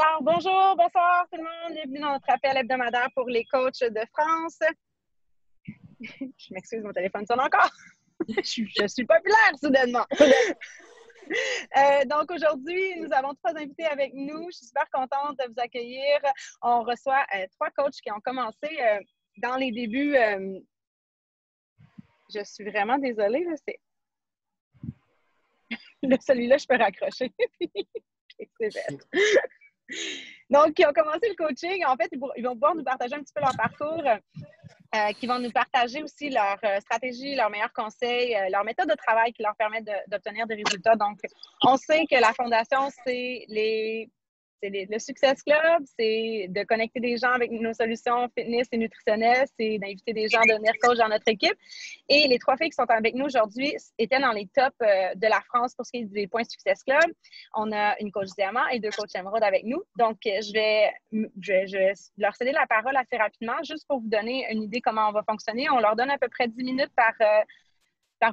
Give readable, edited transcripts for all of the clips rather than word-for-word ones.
Alors, bonjour, bonsoir tout le monde. Bienvenue dans notre appel hebdomadaire pour les coachs de France. Je m'excuse, mon téléphone sonne encore. je suis populaire soudainement. Donc, aujourd'hui, nous avons trois invités avec nous. Je suis super contente de vous accueillir. On reçoit trois coachs qui ont commencé dans les débuts. Je suis vraiment désolée. Celui-là, je peux raccrocher. C'est bête. Donc, qui ont commencé le coaching. En fait, ils vont pouvoir nous partager un petit peu leur parcours, qui vont nous partager aussi leur stratégie, leurs meilleurs conseils, leur méthode de travail qui leur permet d'obtenir des résultats. Donc, on sait que la fondation, c'est le Success Club, c'est de connecter des gens avec nos solutions fitness et nutritionnelles, c'est d'inviter des gens à devenir coach dans notre équipe. Et les trois filles qui sont avec nous aujourd'hui étaient dans les tops de la France pour ce qui est des points Success Club. On a une coach diamant et deux coachs émeraude avec nous. Donc, je vais leur céder la parole assez rapidement, juste pour vous donner une idée comment on va fonctionner. On leur donne à peu près 10 minutes par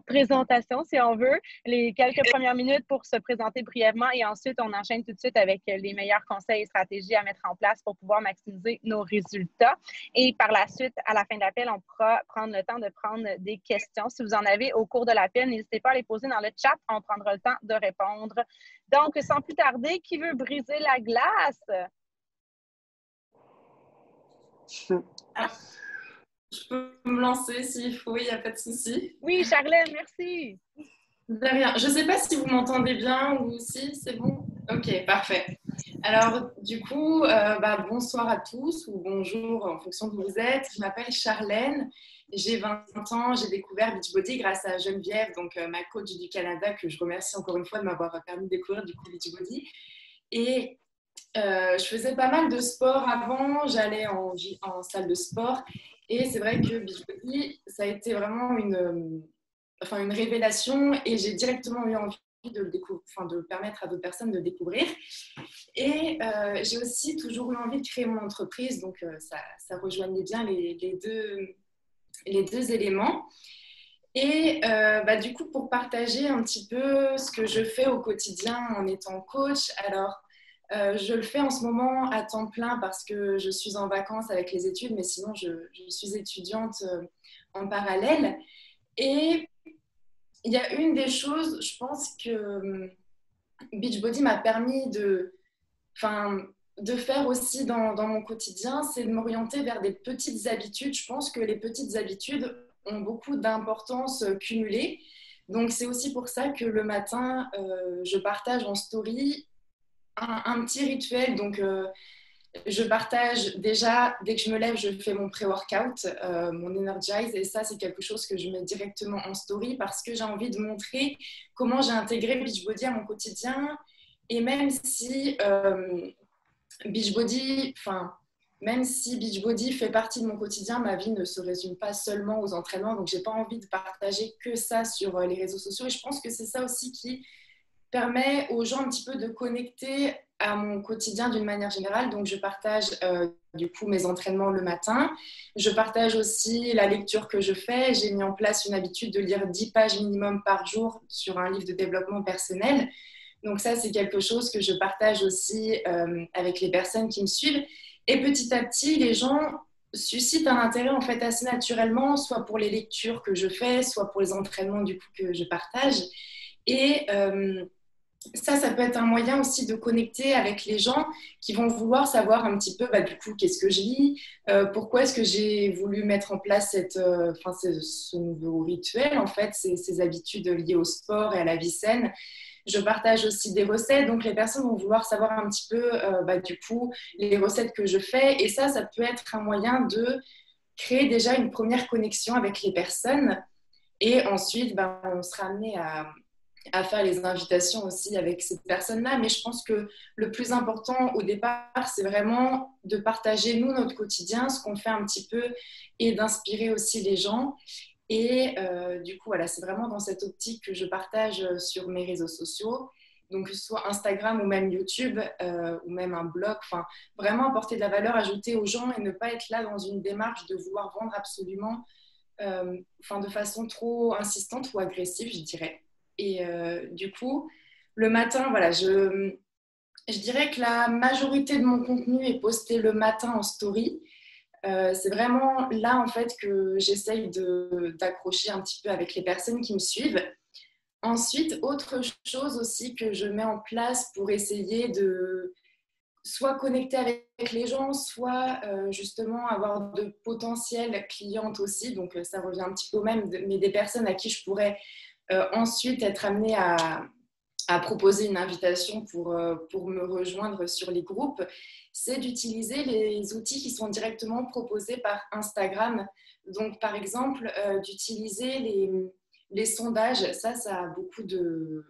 présentation, si on veut, les quelques premières minutes pour se présenter brièvement et ensuite, on enchaîne tout de suite avec les meilleurs conseils et stratégies à mettre en place pour pouvoir maximiser nos résultats. Et par la suite, à la fin de l'appel, on pourra prendre le temps de prendre des questions. Si vous en avez au cours de l'appel, n'hésitez pas à les poser dans le chat. On prendra le temps de répondre. Donc, sans plus tarder, qui veut briser la glace? Ah. Je peux me lancer s'il faut, il n'y a pas de souci. Oui, Charlène, merci. De rien. Je ne sais pas si vous m'entendez bien ou si c'est bon. Ok, parfait. Alors, du coup, bonsoir à tous ou bonjour en fonction d'où vous êtes. Je m'appelle Charlène, j'ai 20 ans, j'ai découvert Beachbody grâce à Geneviève, donc ma coach du Canada, que je remercie encore une fois de m'avoir permis de découvrir du coup Beachbody. Et je faisais pas mal de sport avant, j'allais en salle de sport. Et c'est vrai que Beachbody, ça a été vraiment une révélation et j'ai directement eu envie de permettre à d'autres personnes de découvrir. Et j'ai aussi toujours eu envie de créer mon entreprise, donc ça rejoignait bien les deux éléments. Et du coup, pour partager un petit peu ce que je fais au quotidien en étant coach, alors je le fais en ce moment à temps plein parce que je suis en vacances avec les études, mais sinon je suis étudiante en parallèle. Et il y a une des choses, je pense que Beachbody m'a permis de faire aussi dans mon quotidien, c'est de m'orienter vers des petites habitudes. Je pense que les petites habitudes ont beaucoup d'importance cumulée. Donc, c'est aussi pour ça que le matin, je partage en story un petit rituel. Donc, je partage déjà, dès que je me lève, je fais mon pré-workout, mon Energize. Et ça, c'est quelque chose que je mets directement en story parce que j'ai envie de montrer comment j'ai intégré Beachbody à mon quotidien. Et Beachbody, même si Beachbody fait partie de mon quotidien, ma vie ne se résume pas seulement aux entraînements. Donc, je n'ai pas envie de partager que ça sur les réseaux sociaux. Et je pense que c'est ça aussi qui permet aux gens un petit peu de connecter à mon quotidien d'une manière générale. Donc, je partage du coup mes entraînements le matin. Je partage aussi la lecture que je fais. J'ai mis en place une habitude de lire 10 pages minimum par jour sur un livre de développement personnel. Donc ça, c'est quelque chose que je partage aussi avec les personnes qui me suivent. Et petit à petit, les gens suscitent un intérêt en fait assez naturellement, soit pour les lectures que je fais, soit pour les entraînements du coup que je partage. Et ça peut être un moyen aussi de connecter avec les gens qui vont vouloir savoir un petit peu du coup qu'est-ce que je lis, pourquoi est-ce que j'ai voulu mettre en place ce nouveau rituel, en fait, ces habitudes liées au sport et à la vie saine. Je partage aussi des recettes, donc les personnes vont vouloir savoir un petit peu du coup les recettes que je fais, et ça peut être un moyen de créer déjà une première connexion avec les personnes, et ensuite on sera amené à faire les invitations aussi avec ces personnes-là. Mais je pense que le plus important au départ, c'est vraiment de partager, nous, notre quotidien, ce qu'on fait un petit peu et d'inspirer aussi les gens. Et du coup, voilà, c'est vraiment dans cette optique que je partage sur mes réseaux sociaux. Donc, que ce soit Instagram ou même YouTube ou même un blog, vraiment apporter de la valeur ajoutée aux gens et ne pas être là dans une démarche de vouloir vendre absolument de façon trop insistante ou agressive, je dirais. Et du coup, le matin, voilà, Je dirais que la majorité de mon contenu est posté le matin en story. C'est vraiment là, en fait, que j'essaye d'accrocher un petit peu avec les personnes qui me suivent. Ensuite, autre chose aussi que je mets en place pour essayer de soit connecter avec les gens, soit justement avoir de potentielles clientes aussi. Donc, ça revient un petit peu au même, mais des personnes à qui je pourrais ensuite être amenée à proposer une invitation pour me rejoindre sur les groupes, c'est d'utiliser les outils qui sont directement proposés par Instagram. Donc, par exemple, d'utiliser les sondages. Ça a beaucoup de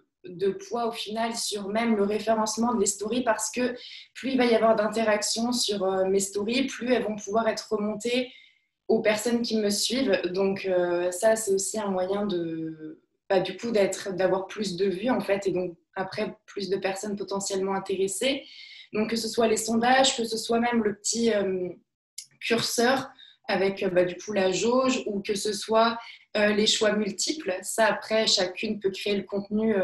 poids au final sur même le référencement de mes stories parce que plus il va y avoir d'interactions sur mes stories, plus elles vont pouvoir être remontées aux personnes qui me suivent. Donc ça, c'est aussi un moyen de, bah, du coup, d'avoir plus de vues en fait et donc après plus de personnes potentiellement intéressées. Donc que ce soit les sondages, que ce soit même le petit curseur avec bah, du coup la jauge ou que ce soit les choix multiples. Ça, après, chacune peut créer le contenu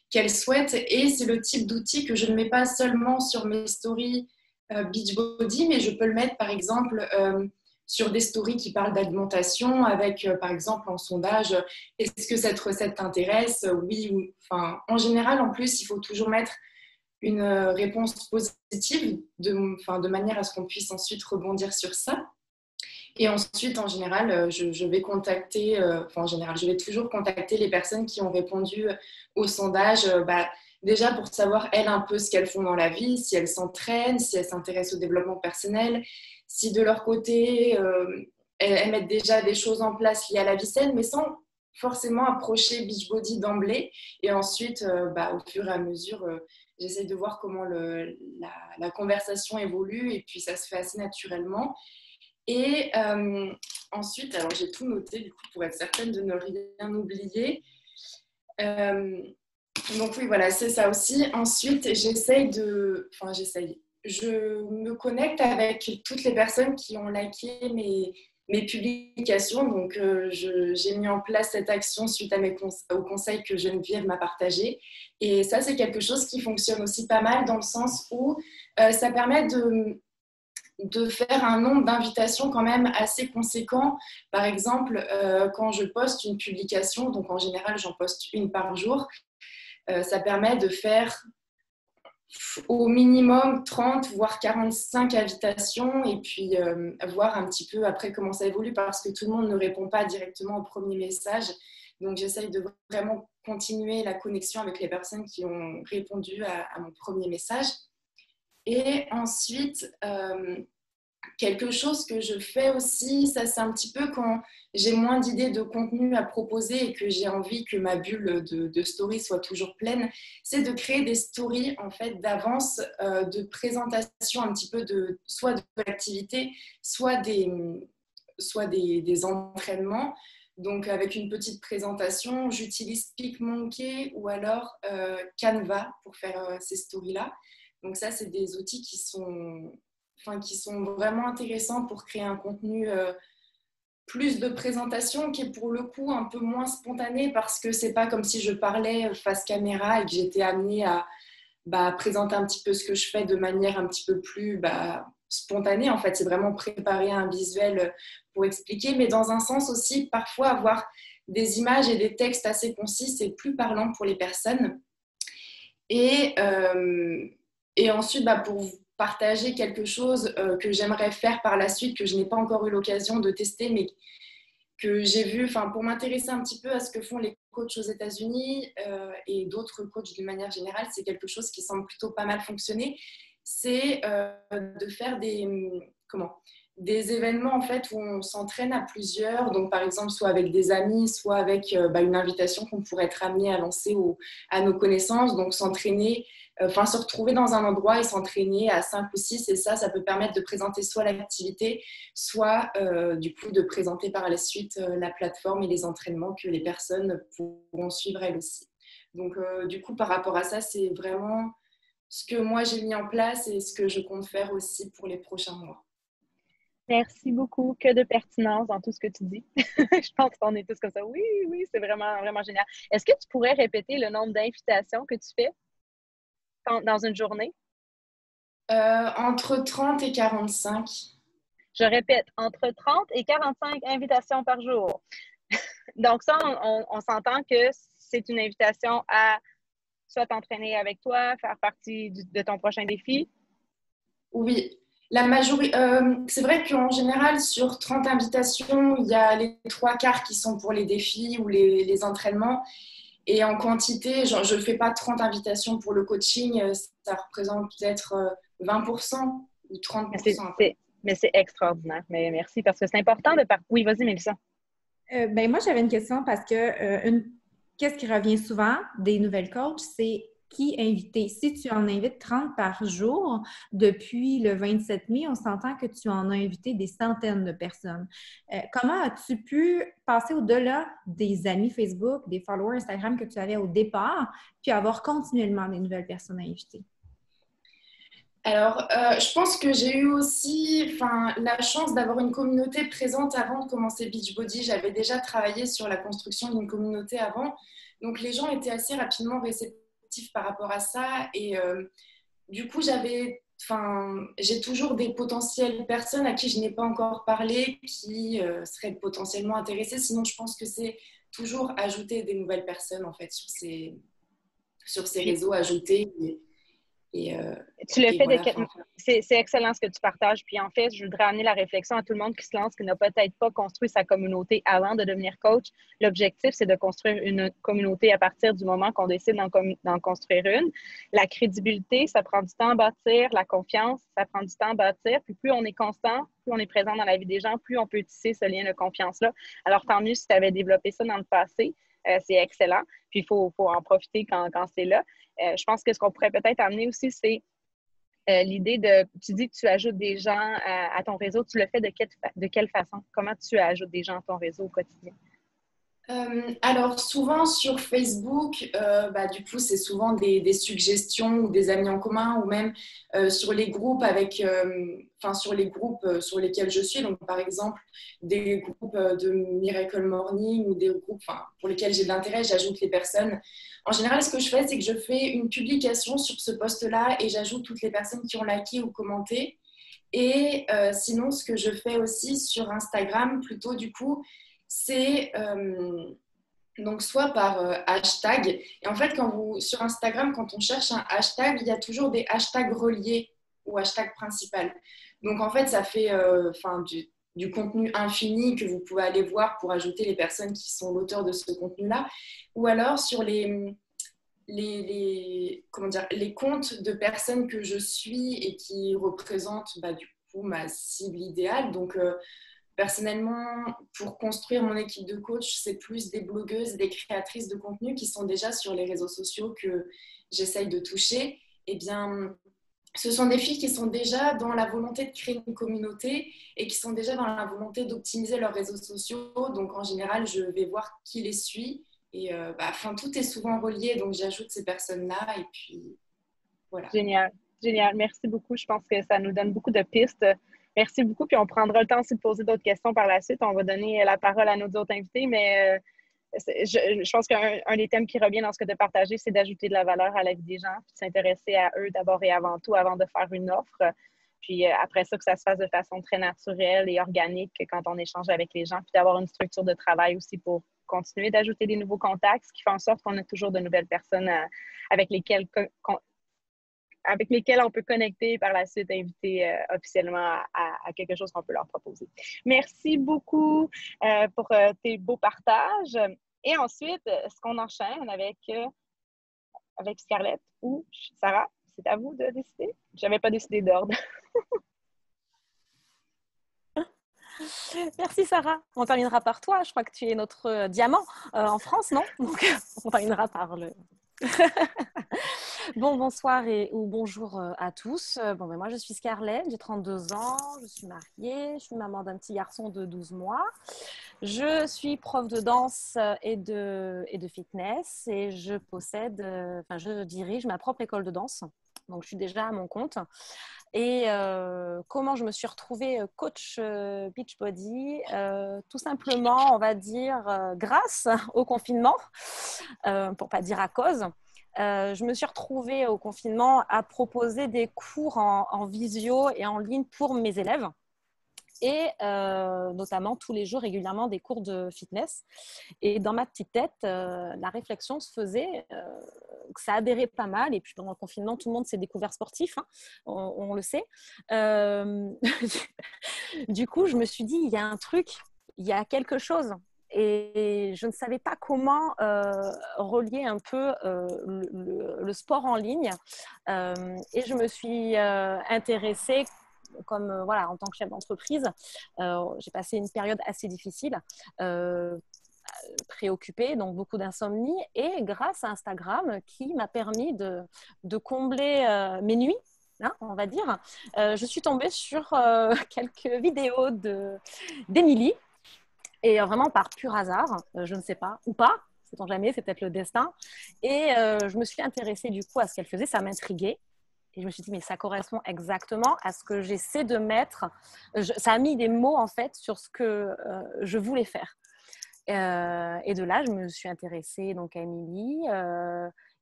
qu'elle souhaite. Et c'est le type d'outil que je ne mets pas seulement sur mes stories Beachbody, mais je peux le mettre, par exemple, sur des stories qui parlent d'alimentation avec, par exemple, en sondage, est-ce que cette recette t'intéresse? Oui ou... Enfin, en général, en plus, il faut toujours mettre une réponse positive de manière à ce qu'on puisse ensuite rebondir sur ça. Et ensuite, en général, je vais contacter, en général, je vais toujours contacter les personnes qui ont répondu au sondage, bah, déjà pour savoir, elles, un peu ce qu'elles font dans la vie, si elles s'entraînent, si elles s'intéressent au développement personnel, si de leur côté, elles mettent déjà des choses en place liées à la vie saine, mais sans forcément approcher Beachbody d'emblée. Et ensuite, bah, au fur et à mesure, j'essaie de voir comment la conversation évolue et puis ça se fait assez naturellement. Et ensuite, alors j'ai tout noté du coup pour être certaine de ne rien oublier. Euh, donc oui, voilà, c'est ça aussi. Ensuite, je me connecte avec toutes les personnes qui ont liké mes publications. Donc j'ai mis en place cette action suite à aux conseils que Geneviève m'a partagés. Et ça, c'est quelque chose qui fonctionne aussi pas mal dans le sens où ça permet de faire un nombre d'invitations quand même assez conséquent. Par exemple, quand je poste une publication, donc en général j'en poste une par jour, ça permet de faire au minimum 30 voire 45 invitations et puis voir un petit peu après comment ça évolue parce que tout le monde ne répond pas directement au premier message. Donc j'essaye de vraiment continuer la connexion avec les personnes qui ont répondu à mon premier message. Et ensuite, quelque chose que je fais aussi, ça c'est un petit peu quand j'ai moins d'idées de contenu à proposer et que j'ai envie que ma bulle de story soit toujours pleine, c'est de créer des stories en fait d'avance, de présentation un petit peu de soit de l'activité, soit des entraînements. Donc avec une petite présentation, j'utilise PicMonkey ou alors Canva pour faire ces stories-là. Donc ça, c'est des outils qui sont vraiment intéressants pour créer un contenu plus de présentation qui est pour le coup un peu moins spontané parce que c'est pas comme si je parlais face caméra et que j'étais amenée à présenter un petit peu ce que je fais de manière un petit peu plus spontanée. En fait, c'est vraiment préparer un visuel pour expliquer, mais dans un sens aussi, parfois avoir des images et des textes assez concis, c'est plus parlant pour les personnes. Et, et ensuite, pour partager quelque chose que j'aimerais faire par la suite, que je n'ai pas encore eu l'occasion de tester, mais que j'ai vu, pour m'intéresser un petit peu à ce que font les coachs aux États-Unis et d'autres coachs d'une manière générale, c'est quelque chose qui semble plutôt pas mal fonctionner. C'est de faire des événements en fait où on s'entraîne à plusieurs, donc par exemple soit avec des amis, soit avec une invitation qu'on pourrait être amené à lancer à nos connaissances, donc s'entraîner, se retrouver dans un endroit et s'entraîner à 5 ou 6, et ça peut permettre de présenter soit l'activité, soit du coup de présenter par la suite la plateforme et les entraînements que les personnes pourront suivre elles aussi. Donc du coup par rapport à ça, c'est vraiment ce que moi j'ai mis en place et ce que je compte faire aussi pour les prochains mois. Merci beaucoup. Que de pertinence dans tout ce que tu dis. Je pense qu'on est tous comme ça. Oui, oui, c'est vraiment, vraiment génial. Est-ce que tu pourrais répéter le nombre d'invitations que tu fais dans une journée? Entre 30 et 45. Je répète, entre 30 et 45 invitations par jour. Donc ça, on s'entend que c'est une invitation à soit t'entraîner avec toi, faire partie de ton prochain défi. Oui, la majorité. C'est vrai qu'en général, sur 30 invitations, il y a les trois quarts qui sont pour les défis ou les entraînements. Et en quantité, genre, je ne fais pas 30 invitations pour le coaching, ça représente peut-être 20% ou 30%. Mais c'est extraordinaire. Mais merci parce que c'est important de partir. Oui, vas-y, Mélissa. Ben moi, j'avais une question parce que qu'est-ce qui revient souvent des nouvelles coachs, c'est qui inviter. Si tu en invites 30 par jour, depuis le 27 mai, on s'entend que tu en as invité des centaines de personnes. Comment as-tu pu passer au-delà des amis Facebook, des followers Instagram que tu avais au départ, puis avoir continuellement des nouvelles personnes à inviter? Alors, je pense que j'ai eu aussi la chance d'avoir une communauté présente avant de commencer Beachbody. J'avais déjà travaillé sur la construction d'une communauté avant. Donc, les gens étaient assez rapidement réceptifs par rapport à ça. Et du coup, j'ai toujours des potentielles personnes à qui je n'ai pas encore parlé qui seraient potentiellement intéressées. Sinon, je pense que c'est toujours ajouter des nouvelles personnes en fait sur ces réseaux, ajouter Tu le et fais de voilà. c'est excellent ce que tu partages. Puis en fait, je voudrais amener la réflexion à tout le monde qui se lance, qui n'a peut-être pas construit sa communauté avant de devenir coach. L'objectif, c'est de construire une communauté à partir du moment qu'on décide d'en construire une. La crédibilité, ça prend du temps à bâtir. La confiance, ça prend du temps à bâtir. Puis plus on est constant, plus on est présent dans la vie des gens, plus on peut tisser ce lien de confiance-là. Alors tant mieux si tu avais développé ça dans le passé. C'est excellent. Puis il faut en profiter quand c'est là. Je pense que ce qu'on pourrait peut-être amener aussi, c'est l'idée de, tu dis que tu ajoutes des gens à ton réseau, tu le fais de quelle façon? Comment tu ajoutes des gens à ton réseau au quotidien? Alors souvent sur Facebook, du coup c'est souvent des suggestions ou des amis en commun ou même sur les groupes sur les groupes sur lesquels je suis. Donc par exemple des groupes de Miracle Morning ou des groupes pour lesquels j'ai de l'intérêt, j'ajoute les personnes. En général, ce que je fais, c'est que je fais une publication sur ce post-là et j'ajoute toutes les personnes qui ont liké ou commenté. Et sinon, ce que je fais aussi sur Instagram, plutôt du coup, c'est donc soit par hashtag. Et en fait, sur Instagram, quand on cherche un hashtag, il y a toujours des hashtags reliés au hashtag principal. Donc en fait, ça fait du contenu infini que vous pouvez aller voir pour ajouter les personnes qui sont l'auteur de ce contenu-là. Ou alors sur les comptes de personnes que je suis et qui représentent du coup ma cible idéale. Donc personnellement, pour construire mon équipe de coach, c'est plus des blogueuses, des créatrices de contenu qui sont déjà sur les réseaux sociaux que j'essaye de toucher. Eh bien, ce sont des filles qui sont déjà dans la volonté de créer une communauté et qui sont déjà dans la volonté d'optimiser leurs réseaux sociaux. Donc, en général, je vais voir qui les suit. Et tout est souvent relié, donc j'ajoute ces personnes-là. Et puis, voilà. Génial, génial. Merci beaucoup. Je pense que ça nous donne beaucoup de pistes. Merci beaucoup. Puis on prendra le temps aussi de poser d'autres questions par la suite. On va donner la parole à nos autres invités, mais je pense qu'un des thèmes qui revient dans ce que tu as partagé, c'est d'ajouter de la valeur à la vie des gens, puis de s'intéresser à eux d'abord et avant tout, avant de faire une offre. Puis après ça, que ça se fasse de façon très naturelle et organique quand on échange avec les gens, puis d'avoir une structure de travail aussi pour continuer d'ajouter des nouveaux contacts, ce qui fait en sorte qu'on a toujours de nouvelles personnes avec lesquelles on peut connecter et par la suite inviter officiellement à quelque chose qu'on peut leur proposer. Merci beaucoup pour tes beaux partages. Et ensuite, est-ce qu'on enchaîne avec Scarlett ou Sarah? C'est à vous de décider. Je n'avais pas décidé d'ordre. Merci Sarah. On terminera par toi. Je crois que tu es notre diamant en France, non? Donc, on terminera par le... Bonsoir ou bonjour à tous. Moi, je suis Scarlett, j'ai 32 ans, je suis mariée, je suis maman d'un petit garçon de 12 mois. Je suis prof de danse et de fitness et je dirige ma propre école de danse. Donc, je suis déjà à mon compte. Et comment je me suis retrouvée coach Beachbody? Tout simplement, on va dire, grâce au confinement, pour ne pas dire à cause. je me suis retrouvée au confinement à proposer des cours en visio et en ligne pour mes élèves. Et notamment tous les jours régulièrement des cours de fitness. Et dans ma petite tête, la réflexion se faisait que ça adhérait pas mal. Et puis pendant le confinement, tout le monde s'est découvert sportif, hein, on le sait. Du coup, je me suis dit, il y a un truc, il y a quelque chose. Et je ne savais pas comment relier un peu le sport en ligne. Et je me suis intéressée comme voilà, en tant que chef d'entreprise, j'ai passé une période assez difficile, préoccupée, donc beaucoup d'insomnie, et grâce à Instagram qui m'a permis de combler mes nuits, hein, on va dire, je suis tombée sur quelques vidéos d'Émilie, et vraiment par pur hasard, je ne sais pas, ou pas, sait-on jamais, c'est peut-être le destin, et je me suis intéressée du coup à ce qu'elle faisait, ça m'intriguait. Et je me suis dit, mais ça correspond exactement à ce que j'essaie de mettre. Ça a mis des mots, en fait, sur ce que je voulais faire. Et de là, je me suis intéressée donc, à Émilie.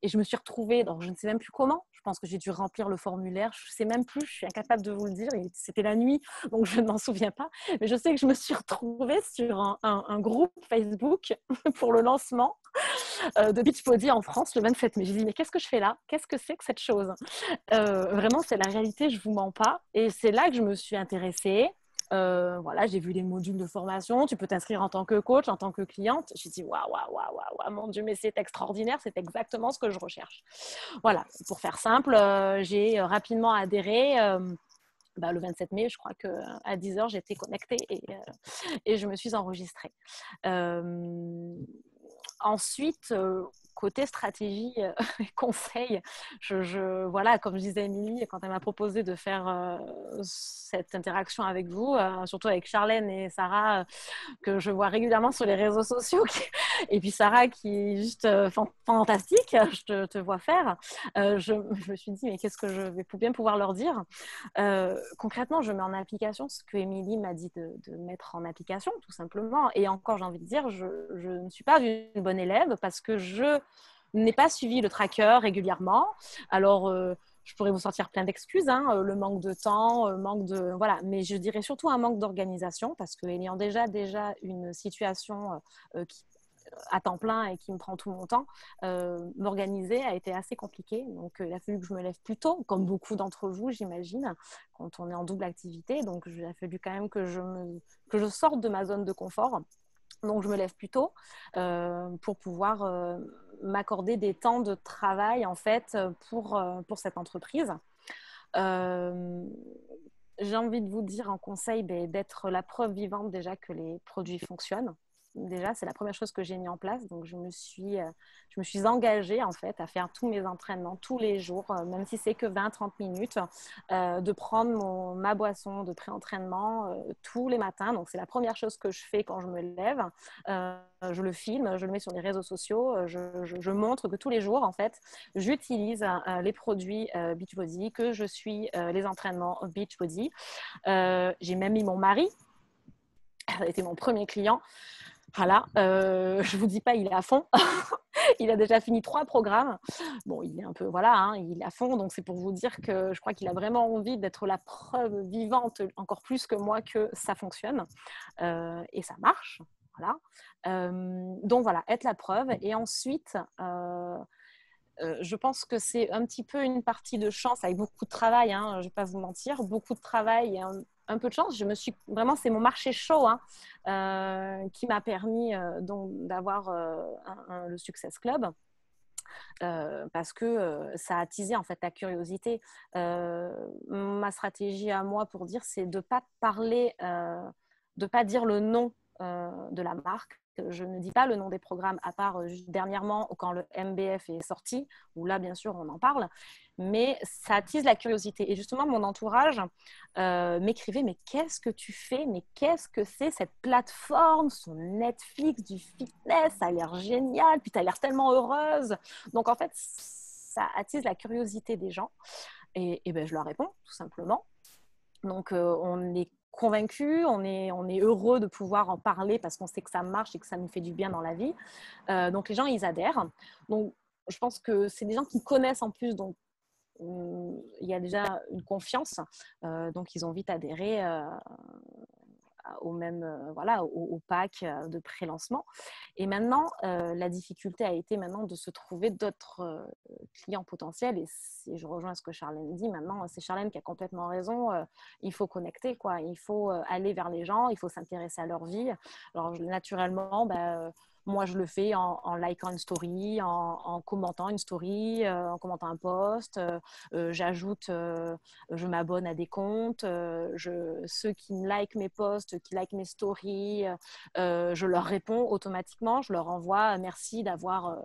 Et je me suis retrouvée, donc je ne sais même plus comment. Je pense que j'ai dû remplir le formulaire. Je ne sais même plus, je suis incapable de vous le dire. C'était la nuit, donc je ne m'en souviens pas. Mais je sais que je me suis retrouvée sur un groupe Facebook pour le lancement de Beachbody en France le 27 mai. J'ai dit, mais qu'est-ce que je fais là? Qu'est-ce que c'est que cette chose? Vraiment, c'est la réalité, je ne vous mens pas. Et c'est là que je me suis intéressée. Voilà, j'ai vu les modules de formation. Tu peux t'inscrire en tant que coach, en tant que cliente. J'ai dit, waouh, waouh, waouh, waouh, mon Dieu, mais c'est extraordinaire. C'est exactement ce que je recherche. Voilà, pour faire simple, j'ai rapidement adhéré. Le 27 mai, je crois qu'à 10h, j'étais connectée et je me suis enregistrée. Ensuite, côté stratégie et conseils, voilà, comme je disais à Émilie, quand elle m'a proposé de faire cette interaction avec vous, surtout avec Charlène et Sarah, que je vois régulièrement sur les réseaux sociaux, et puis Sarah qui est juste fantastique, je te vois faire, je me suis dit, mais qu'est-ce que je vais bien pouvoir leur dire? Concrètement, je mets en application ce que Émilie m'a dit de mettre en application, tout simplement. Et encore, j'ai envie de dire, je ne suis pas une bonne élève parce que je n'ai pas suivi le tracker régulièrement. Alors, je pourrais vous sortir plein d'excuses, hein, le manque de temps, manque de... Voilà, mais je dirais surtout un manque d'organisation parce qu'ayant déjà une situation qui à temps plein et qui me prend tout mon temps, m'organiser a été assez compliqué. Donc, il a fallu que je me lève plus tôt, comme beaucoup d'entre vous, j'imagine, quand on est en double activité. Donc, il a fallu quand même que je sorte de ma zone de confort. Donc, je me lève plus tôt pour pouvoir m'accorder des temps de travail, en fait, pour cette entreprise. J'ai envie de vous dire en conseil d'être la preuve vivante déjà que les produits fonctionnent. Déjà, c'est la première chose que j'ai mis en place. Donc, je me suis engagée en fait à faire tous mes entraînements tous les jours, même si c'est que 20-30 minutes, de prendre ma boisson de pré-entraînement tous les matins. Donc, c'est la première chose que je fais quand je me lève. Je le filme, je le mets sur les réseaux sociaux. Je montre que tous les jours, en fait, j'utilise les produits Beachbody, que je suis les entraînements Beachbody. J'ai même mis mon mari. Ça a été mon premier client. Voilà, je vous dis pas, il est à fond. Il a déjà fini 3 programmes. Bon, il est un peu, voilà, hein, il est à fond. Donc, c'est pour vous dire que je crois qu'il a vraiment envie d'être la preuve vivante, encore plus que moi, que ça fonctionne. Et ça marche. Voilà. Donc, voilà, être la preuve. Et ensuite, je pense que c'est un petit peu une partie de chance avec beaucoup de travail, hein, je ne vais pas vous mentir, beaucoup de travail et un peu de chance. Vraiment, c'est mon marché chaud qui m'a permis donc d'avoir le Success Club. Parce que ça a attisé en fait la curiosité. Ma stratégie à moi pour dire, c'est de ne pas parler, de ne pas dire le nom de la marque. Je ne dis pas le nom des programmes à part juste dernièrement quand le MBF est sorti, où là bien sûr on en parle, mais ça attise la curiosité. Et justement mon entourage m'écrivait, mais qu'est-ce que tu fais? Mais qu'est-ce que c'est cette plateforme, son Netflix du fitness? Ça a l'air génial, puis tu as l'air tellement heureuse. Donc en fait ça attise la curiosité des gens et ben, je leur réponds tout simplement. Donc on est convaincu, on est heureux de pouvoir en parler parce qu'on sait que ça marche et que ça nous fait du bien dans la vie. Donc les gens, ils adhèrent. Donc je pense que c'est des gens qui me connaissent en plus, donc il y a déjà une confiance, donc ils ont vite adhéré au même voilà au pack de pré-lancement. Et maintenant, la difficulté a été maintenant de se trouver d'autres clients potentiels. Et je rejoins ce que Charlène dit. Maintenant, c'est Charlène qui a complètement raison. Il faut connecter, quoi. Il faut aller vers les gens. Il faut s'intéresser à leur vie. Alors naturellement, moi, je le fais en likant une story, en commentant une story, en commentant un post. J'ajoute, je m'abonne à des comptes. Ceux qui me likent mes posts, qui likent mes stories, je leur réponds automatiquement. Je leur envoie merci d'avoir...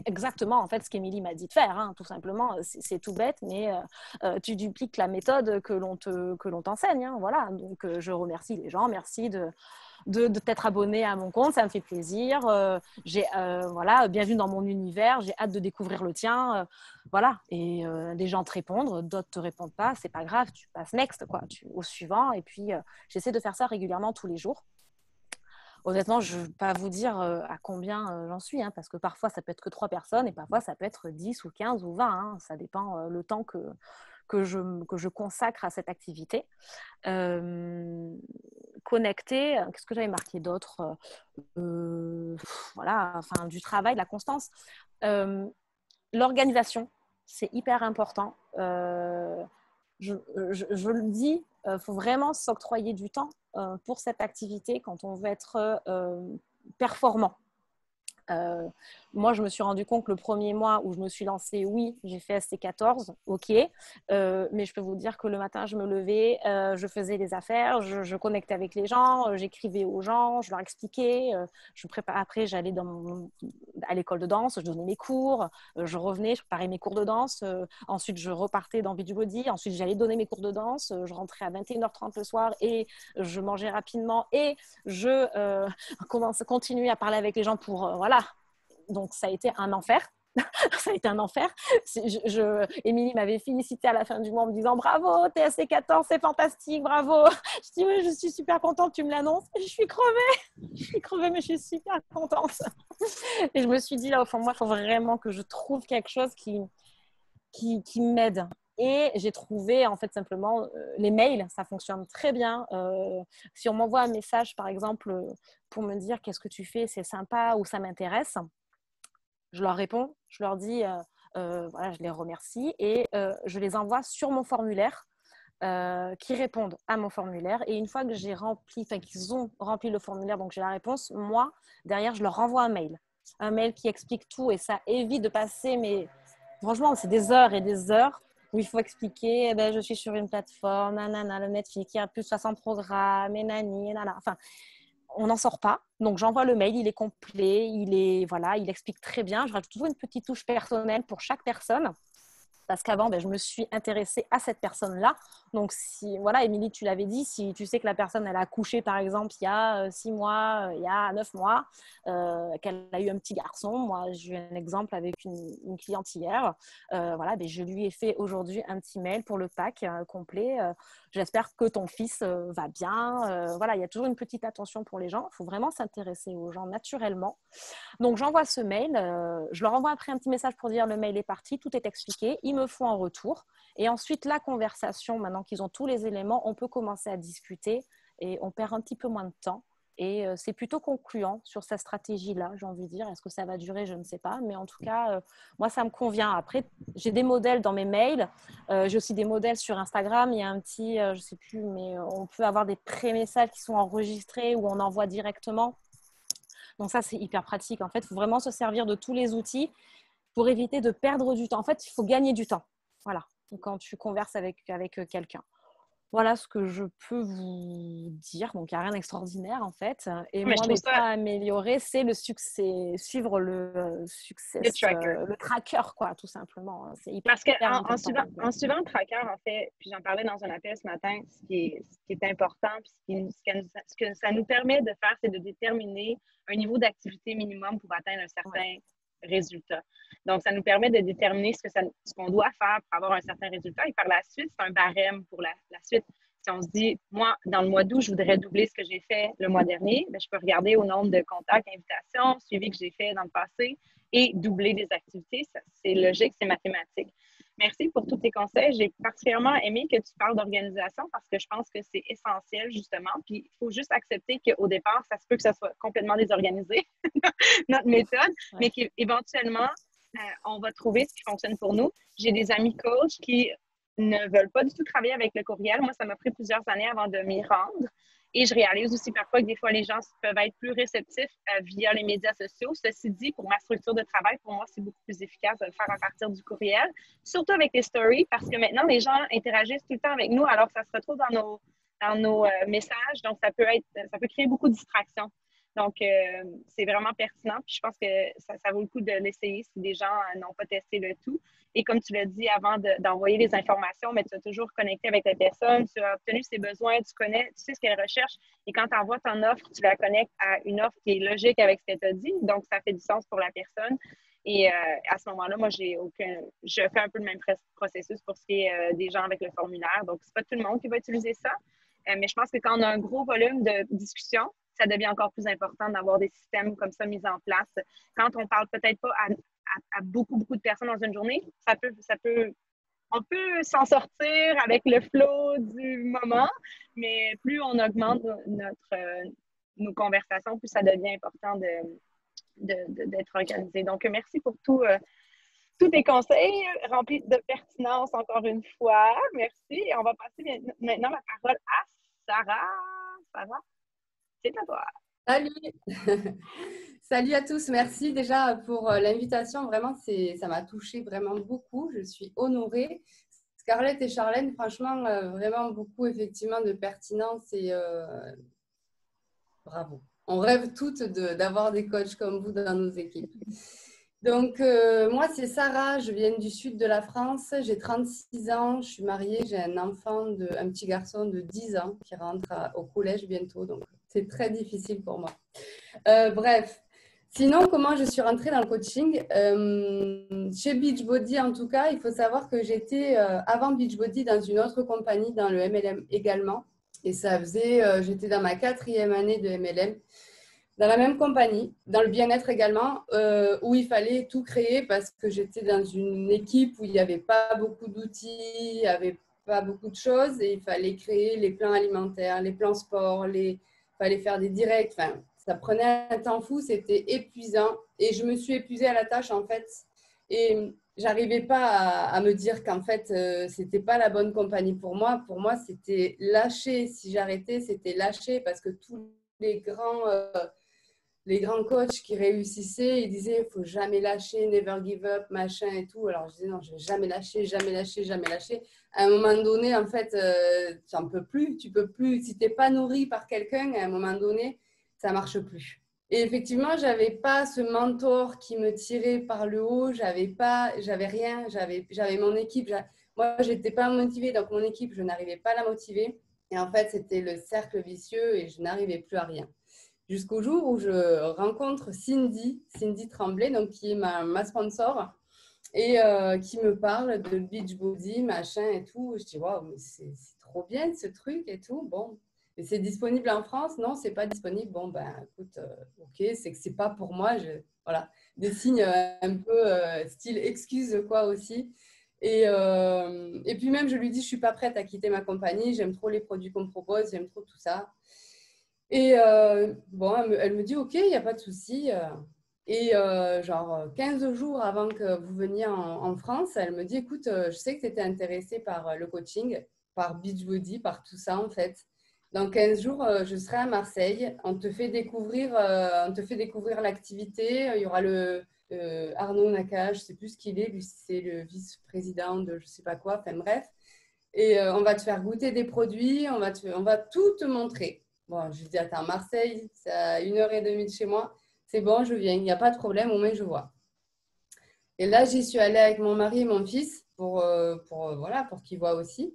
exactement, en fait, ce qu'Émilie m'a dit de faire, hein, tout simplement. C'est tout bête, mais tu dupliques la méthode que l'on t'enseigne. Hein, voilà. Donc, je remercie les gens. Merci de t'être abonné à mon compte, ça me fait plaisir. Voilà, bienvenue dans mon univers, j'ai hâte de découvrir le tien. Voilà, et des gens te répondent, d'autres te répondent pas, c'est pas grave, tu passes next, quoi, au suivant. Et puis, j'essaie de faire ça régulièrement tous les jours. Honnêtement, je ne vais pas vous dire à combien j'en suis, hein, parce que parfois, ça peut être que 3 personnes et parfois, ça peut être 10 ou 15 ou 20. Hein, ça dépend le temps que je consacre à cette activité. Connecter, qu'est-ce que j'avais marqué d'autre voilà, enfin, du travail, de la constance. L'organisation, c'est hyper important. Je le dis, il faut vraiment s'octroyer du temps pour cette activité quand on veut être performant. Moi, je me suis rendu compte que le premier mois où je me suis lancée, oui, j'ai fait ST14, ok. Mais je peux vous dire que le matin, je me levais, je faisais des affaires, je connectais avec les gens, j'écrivais aux gens, je leur expliquais, je préparais, après, j'allais à l'école de danse, je donnais mes cours, je revenais, je préparais mes cours de danse, ensuite, je repartais dans Beachbody, ensuite, j'allais donner mes cours de danse, je rentrais à 21h30 le soir et je mangeais rapidement et je continuais à parler avec les gens pour, voilà. Donc, ça a été un enfer. Ça a été un enfer. Émilie m'avait félicité à la fin du mois en me disant bravo, TSC 14, c'est fantastique, bravo. Je dis oui, je suis super contente, tu me l'annonces. Je suis crevée, mais je suis super contente. Et je me suis dit là, au fond de moi, il faut vraiment que je trouve quelque chose qui m'aide. Et j'ai trouvé, en fait, simplement, les mails, ça fonctionne très bien. Si on m'envoie un message, par exemple, pour me dire qu'est-ce que tu fais, c'est sympa ou ça m'intéresse, je leur réponds, je leur dis, voilà, je les remercie et je les envoie sur mon formulaire qui répondent à mon formulaire. Et une fois que qu'ils ont rempli le formulaire, donc j'ai la réponse, moi, derrière, je leur renvoie un mail qui explique tout et ça évite de passer, mais franchement, c'est des heures et des heures où il faut expliquer, je suis sur une plateforme, nanana, le Netflix, il y a plus de 60 programmes, et nani, et nana. Enfin, on n'en sort pas. Donc, j'envoie le mail, il est complet, il explique très bien. Je rajoute toujours une petite touche personnelle pour chaque personne. Parce qu'avant, je me suis intéressée à cette personne-là. Donc, voilà, Émilie, tu l'avais dit, si tu sais que la personne, elle a accouché, par exemple, il y a 6 mois, il y a 9 mois, qu'elle a eu un petit garçon. Moi, j'ai eu un exemple avec une cliente hier. Voilà, je lui ai fait aujourd'hui un petit mail pour le pack complet. J'espère que ton fils va bien. Voilà, il y a toujours une petite attention pour les gens. Il faut vraiment s'intéresser aux gens naturellement. Donc, j'envoie ce mail. Je leur envoie après un petit message pour dire le mail est parti, tout est expliqué. Ils me font un retour. Et ensuite, la conversation, maintenant qu'ils ont tous les éléments, on peut commencer à discuter et on perd un petit peu moins de temps. Et c'est plutôt concluant sur cette stratégie-là, j'ai envie de dire. Est-ce que ça va durer? Je ne sais pas. Mais en tout cas, moi, ça me convient. Après, j'ai des modèles dans mes mails. J'ai aussi des modèles sur Instagram. Il y a un petit, je ne sais plus, mais on peut avoir des pré-messages qui sont enregistrés ou on envoie directement. Donc ça, c'est hyper pratique. En fait, il faut vraiment se servir de tous les outils pour éviter de perdre du temps. En fait, il faut gagner du temps. Voilà, quand tu converses avec quelqu'un. Voilà ce que je peux vous dire. Donc, il n'y a rien d'extraordinaire, en fait. Et moi, le point à améliorer, c'est le succès, suivre le tracker, quoi, tout simplement. C'est hyper, parce qu'en suivant le tracker, en fait, puis j'en parlais dans un appel ce matin, ce qui est important, puis ce que ça nous permet de faire, c'est de déterminer un niveau d'activité minimum pour atteindre un certain résultat. Donc, ça nous permet de déterminer ce qu'on doit faire pour avoir un certain résultat. Et par la suite, c'est un barème pour la suite. Si on se dit, moi, dans le mois d'août, je voudrais doubler ce que j'ai fait le mois dernier, je peux regarder au nombre de contacts, invitations, suivis que j'ai fait dans le passé et doubler des activités. C'est logique, c'est mathématique. Merci pour tous tes conseils. J'ai particulièrement aimé que tu parles d'organisation parce que je pense que c'est essentiel, justement. Puis, il faut juste accepter qu'au départ, ça se peut que ça soit complètement désorganisé, notre méthode, mais qu'éventuellement, on va trouver ce qui fonctionne pour nous. J'ai des amis coachs qui ne veulent pas du tout travailler avec le courriel. Moi, ça m'a pris plusieurs années avant de m'y rendre. Et je réalise aussi parfois que des fois, les gens peuvent être plus réceptifs via les médias sociaux. Ceci dit, pour ma structure de travail, pour moi, c'est beaucoup plus efficace de le faire à partir du courriel, surtout avec les stories, parce que maintenant, les gens interagissent tout le temps avec nous, alors que ça se retrouve dans nos messages. Donc, ça peut créer beaucoup de distractions. Donc, c'est vraiment pertinent. Puis, je pense que ça vaut le coup de l'essayer si des gens n'ont pas testé le tout. Et comme tu l'as dit avant d'envoyer les informations, mais tu as toujours connecté avec la personne, tu as obtenu ses besoins, tu sais ce qu'elle recherche. Et quand tu envoies ton offre, tu la connectes à une offre qui est logique avec ce qu'elle t'a dit. Donc, ça fait du sens pour la personne. Et à ce moment-là, moi, je fais un peu le même processus pour ce qui est des gens avec le formulaire. Donc, c'est pas tout le monde qui va utiliser ça. Mais je pense que quand on a un gros volume de discussion, ça devient encore plus important d'avoir des systèmes comme ça mis en place. Quand on parle peut-être pas à beaucoup, beaucoup de personnes dans une journée, on peut s'en sortir avec le flow du moment, mais plus on augmente nos conversations, plus ça devient important d'être organisé. Donc, merci pour tous tes conseils remplis de pertinence encore une fois. Merci. Et on va passer maintenant la parole à Sarah. Sarah, c'est à toi. Salut! Salut à tous, merci déjà pour l'invitation. Vraiment, ça m'a touchée vraiment beaucoup. Je suis honorée. Scarlett et Charlène, franchement, vraiment beaucoup effectivement de pertinence et bravo. On rêve toutes d'avoir des coachs comme vous dans nos équipes. Donc, moi, c'est Sarah, je viens du sud de la France, j'ai 36 ans, je suis mariée, j'ai un petit garçon de 10 ans qui rentre au collège bientôt, donc c'est très difficile pour moi. Bref, sinon, comment je suis rentrée dans le coaching chez Beachbody, en tout cas, il faut savoir que j'étais avant Beachbody dans une autre compagnie, dans le MLM également, et j'étais dans ma 4e année de MLM. Dans la même compagnie, dans le bien-être également, où il fallait tout créer parce que j'étais dans une équipe où il n'y avait pas beaucoup d'outils, il n'y avait pas beaucoup de choses et il fallait créer les plans alimentaires, les plans sport, il fallait faire des directs. Enfin, ça prenait un temps fou, c'était épuisant et je me suis épuisée à la tâche en fait. Et j'arrivais pas à me dire qu'en fait, c'était pas la bonne compagnie pour moi. Pour moi, c'était lâcher. Si j'arrêtais, c'était lâcher parce que tous les grands coachs qui réussissaient, ils disaient il ne faut jamais lâcher, never give up, machin et tout. Alors je disais non, je ne vais jamais lâcher, jamais lâcher, jamais lâcher. À un moment donné, en fait, tu n'en peux plus, tu peux plus. Si tu n'es pas nourri par quelqu'un, à un moment donné, ça ne marche plus. Et effectivement, je n'avais pas ce mentor qui me tirait par le haut, j'avais rien, j'avais mon équipe. Moi, je n'étais pas motivée, donc mon équipe, je n'arrivais pas à la motiver. Et en fait, c'était le cercle vicieux et je n'arrivais plus à rien. Jusqu'au jour où je rencontre Cindy Tremblay, donc qui est ma sponsor, et qui me parle de Beachbody, machin et tout. Je dis, waouh, mais c'est trop bien ce truc et tout. Bon, mais c'est disponible en France? Non, c'est pas disponible. Bon, ben écoute, ok, c'est que c'est pas pour moi. Voilà, des signes un peu style excuse quoi aussi. Et puis même, je lui dis, je suis pas prête à quitter ma compagnie. J'aime trop les produits qu'on me propose, j'aime trop tout ça. Et bon, elle me dit, OK, il n'y a pas de souci. Et genre 15 jours avant que vous veniez en France, elle me dit, écoute, je sais que tu étais intéressée par le coaching, par Beachbody, par tout ça en fait. Dans 15 jours, je serai à Marseille. On te fait découvrir l'activité. Il y aura Arnaud Nakache, je ne sais plus ce qu'il est, lui c'est le vice-président de je ne sais pas quoi, enfin bref. Et on va te faire goûter des produits, on va tout te montrer. Bon, je dis, attends, Marseille, c'est à 1h30 de chez moi. C'est bon, je viens, il n'y a pas de problème, au moins je vois. Et là, j'y suis allée avec mon mari et mon fils pour qu'ils voient aussi.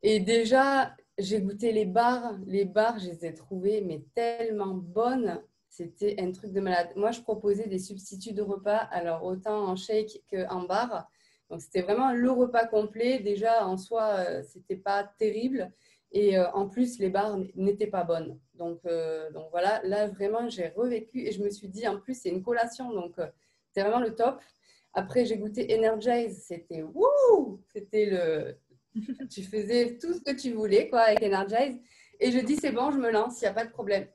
Et déjà, j'ai goûté les bars. Les bars, je les ai trouvées mais tellement bonnes. C'était un truc de malade. Moi, je proposais des substituts de repas, alors autant en shake qu'en bar. Donc, c'était vraiment le repas complet. Déjà, en soi, ce n'était pas terrible. Et en plus, les bars n'étaient pas bonnes. Donc voilà, là, vraiment, j'ai revécu. Et je me suis dit, en plus, c'est une collation. Donc, C'était vraiment le top. Après, j'ai goûté Energize. C'était wouh! C'était le... Tu faisais tout ce que tu voulais quoi, avec Energize. Et je dis, c'est bon, je me lance, il n'y a pas de problème.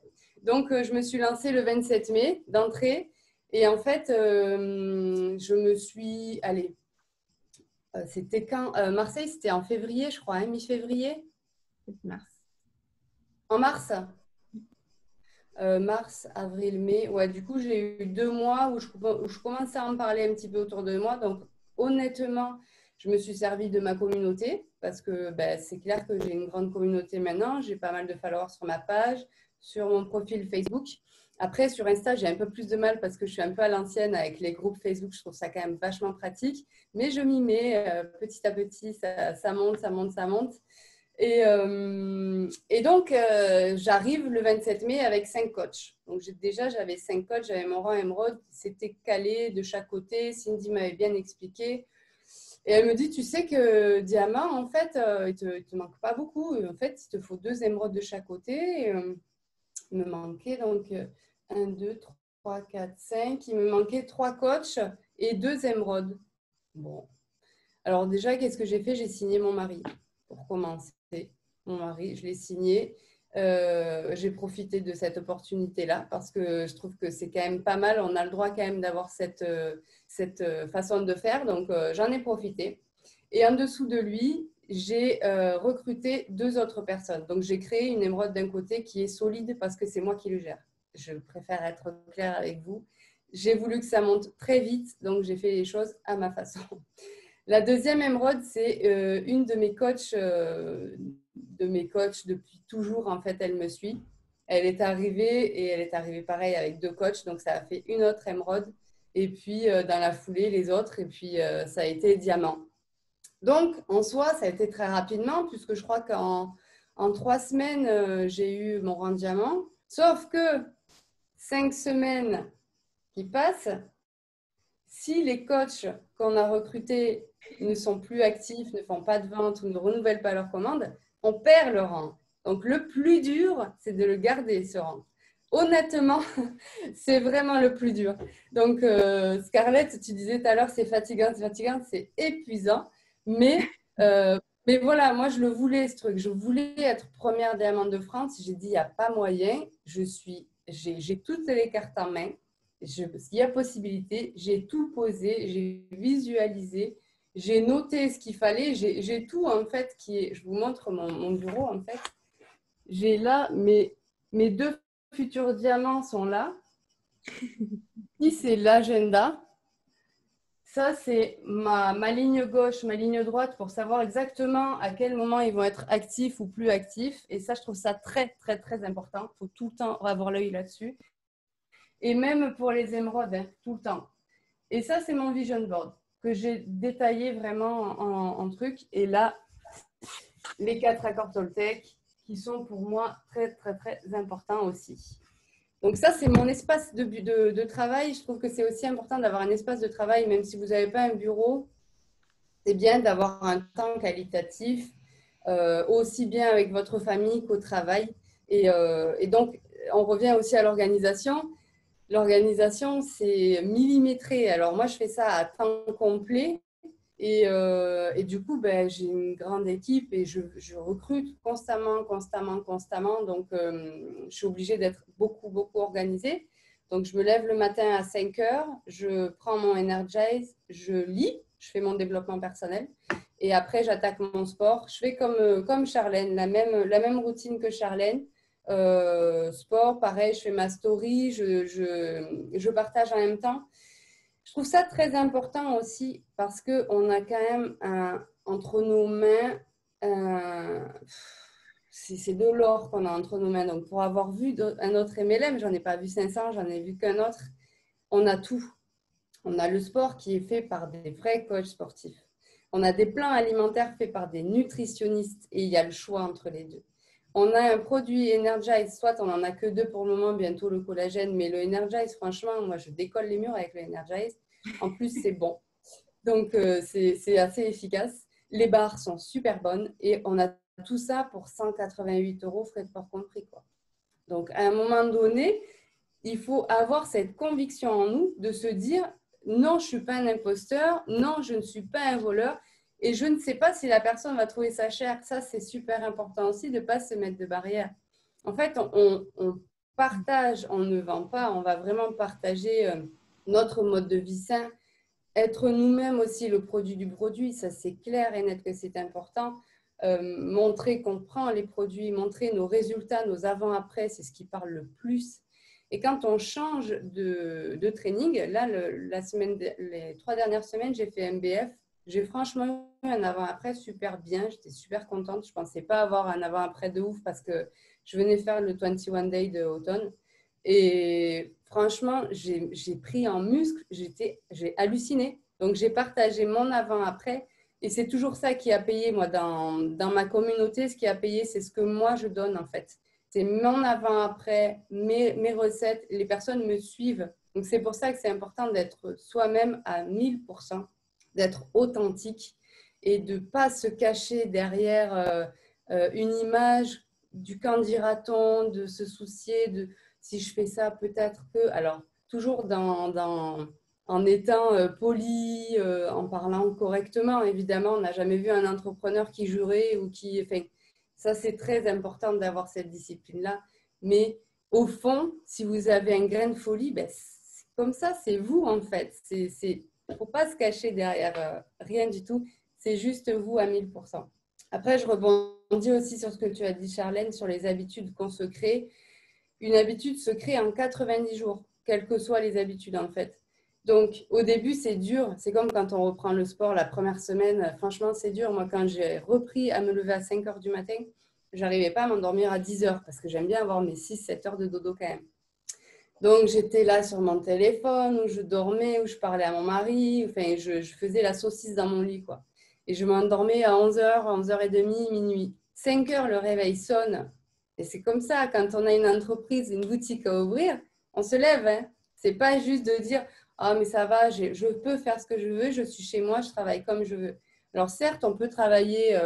Donc, je me suis lancée le 27 mai d'entrée. Et en fait, je me suis... Allez, c'était quand Marseille, c'était en février, je crois, hein, mi-février. Mars. En mars. Mars, avril, mai. Ouais, du coup, j'ai eu 2 mois où je commençais à en parler un petit peu autour de moi. Donc, honnêtement, je me suis servie de ma communauté parce que ben, c'est clair que j'ai une grande communauté maintenant. J'ai pas mal de followers sur ma page, sur mon profil Facebook. Après, sur Insta, j'ai un peu plus de mal parce que je suis un peu à l'ancienne avec les groupes Facebook. Je trouve ça quand même vachement pratique. Mais je m'y mets petit à petit. Ça monte, ça monte, ça monte. Et donc, j'arrive le 27 mai avec 5 coachs. Donc, j'avais 5 coachs, j'avais mon rang émeraude, c'était calé de chaque côté. Cindy m'avait bien expliqué. Et elle me dit, tu sais que diamant, en fait, il te manque pas beaucoup. En fait, il te faut 2 émeraudes de chaque côté. Et, il me manquait donc 1, 2, 3, 4, 5. Il me manquait 3 coachs et 2 émeraudes. Bon. Alors déjà, qu'est-ce que j'ai fait? J'ai signé mon mari pour commencer. Mon mari, je l'ai signé. J'ai profité de cette opportunité-là parce que je trouve que c'est quand même pas mal. On a le droit quand même d'avoir cette façon de faire. Donc, j'en ai profité. Et en dessous de lui, j'ai recruté 2 autres personnes. Donc, j'ai créé une émeraude d'un côté qui est solide parce que c'est moi qui le gère. Je préfère être claire avec vous. J'ai voulu que ça monte très vite, donc j'ai fait les choses à ma façon. La deuxième émeraude, c'est une de mes coachs depuis toujours. En fait, elle me suit. Elle est arrivée pareil avec 2 coachs, donc ça a fait une autre émeraude. Et puis, dans la foulée, les autres. Et puis, ça a été diamant. Donc, en soi, ça a été très rapidement, puisque je crois qu'en 3 semaines, j'ai eu mon rang diamant. Sauf que 5 semaines qui passent, si les coachs qu'on a recrutés ne sont plus actifs, ne font pas de vente ou ne renouvellent pas leur commande, on perd le rang. Donc, le plus dur, c'est de le garder, ce rang. Honnêtement, c'est vraiment le plus dur. Donc, Scarlett, tu disais tout à l'heure, c'est fatigant, c'est épuisant. Mais voilà, moi, je le voulais, ce truc. Je voulais être première diamante de France. J'ai dit, il n'y a pas moyen. J'ai toutes les cartes en main. Il y a possibilité. J'ai tout posé, j'ai visualisé. J'ai noté ce qu'il fallait. J'ai tout, en fait, je vous montre mon bureau, en fait. J'ai là, mes 2 futurs diamants sont là. Ici, c'est l'agenda. Ça, c'est ma ligne gauche, ma ligne droite pour savoir exactement à quel moment ils vont être actifs ou plus actifs. Et ça, je trouve ça très, très, très important. Il faut tout le temps avoir l'œil là-dessus. Et même pour les émeraudes, hein, tout le temps. Et ça, c'est mon vision board que j'ai détaillé vraiment en truc. Et là, les 4 accords Toltec qui sont pour moi très, très, très importants aussi. Donc ça, c'est mon espace de travail. Je trouve que c'est aussi important d'avoir un espace de travail, même si vous n'avez pas un bureau. C'est bien d'avoir un temps qualitatif, aussi bien avec votre famille qu'au travail. Et donc, on revient aussi à l'organisation. L'organisation, c'est millimétré. Alors moi, je fais ça à temps complet. Et du coup, ben, j'ai une grande équipe et je recrute constamment. Donc, je suis obligée d'être beaucoup, beaucoup organisée. Donc, je me lève le matin à 5 heures, je prends mon Energize, je lis, je fais mon développement personnel. Et après, j'attaque mon sport. Je fais comme Charlène, la même routine que Charlène. Sport, pareil, je fais ma story, je partage en même temps. Je trouve ça très important aussi parce qu'on a quand même entre nos mains, c'est de l'or qu'on a entre nos mains. Donc, pour avoir vu un autre MLM, j'en ai pas vu 500, j'en ai vu qu'un autre, on a tout. On a le sport qui est fait par des vrais coachs sportifs. On a des plans alimentaires faits par des nutritionnistes et il y a le choix entre les deux. On a un produit Energize, soit on n'en a que 2 pour le moment, bientôt le collagène, mais le Energize, franchement, moi, je décolle les murs avec le Energize. En plus, c'est bon. Donc, c'est assez efficace. Les barres sont super bonnes et on a tout ça pour 188 €, frais de port compris, quoi. Donc, à un moment donné, il faut avoir cette conviction en nous de se dire, non, je ne suis pas un imposteur, non, je ne suis pas un voleur et je ne sais pas si la personne va trouver ça cher. Ça, c'est super important aussi de ne pas se mettre de barrière. En fait, on partage, on ne vend pas, on va vraiment partager notre mode de vie sain, être nous-mêmes aussi le produit du produit, ça c'est clair et net que c'est important. Montrer qu'on prend les produits, montrer nos résultats, nos avant-après, c'est ce qui parle le plus. Et quand on change de training, là, les 3 dernières semaines, j'ai fait MBF. J'ai franchement eu un avant-après super bien. J'étais super contente. Je ne pensais pas avoir un avant-après de ouf parce que je venais faire le 21 Day de automne. Et franchement, j'ai pris en muscle. J'ai halluciné. Donc, j'ai partagé mon avant-après. Et c'est toujours ça qui a payé, moi, dans ma communauté. Ce qui a payé, c'est ce que moi, je donne, en fait. C'est mon avant-après, mes recettes. Les personnes me suivent. Donc, c'est pour ça que c'est important d'être soi-même à 1000%, d'être authentique et de ne pas se cacher derrière une image du qu'en dira-t-on, de se soucier de si je fais ça, peut-être que… Alors, toujours en étant poli, en parlant correctement. Évidemment, on n'a jamais vu un entrepreneur qui jurait ou qui… Enfin, ça, c'est très important d'avoir cette discipline-là. Mais au fond, si vous avez un grain de folie, ben, c'est comme ça, c'est vous en fait. Il ne faut pas se cacher derrière rien du tout. C'est juste vous à 1000%. Après, je rebondis aussi sur ce que tu as dit, Charlène, sur les habitudes qu'on se crée. Une habitude se crée en 90 jours, quelles que soient les habitudes en fait. Donc, au début, c'est dur. C'est comme quand on reprend le sport la première semaine. Franchement, c'est dur. Moi, quand j'ai repris à me lever à 5 heures du matin, je n'arrivais pas à m'endormir à 10 heures parce que j'aime bien avoir mes 6-7 heures de dodo quand même. Donc, j'étais là sur mon téléphone, où je dormais, où je parlais à mon mari. Enfin, je faisais la saucisse dans mon lit, quoi. Et je m'endormais à 11h, 11h30, minuit. 5 heures, le réveil sonne. Et c'est comme ça, quand on a une entreprise, une boutique à ouvrir, on se lève. Hein. Ce n'est pas juste de dire « Ah, mais ça va, je peux faire ce que je veux, je suis chez moi, je travaille comme je veux. » Alors certes, on peut travailler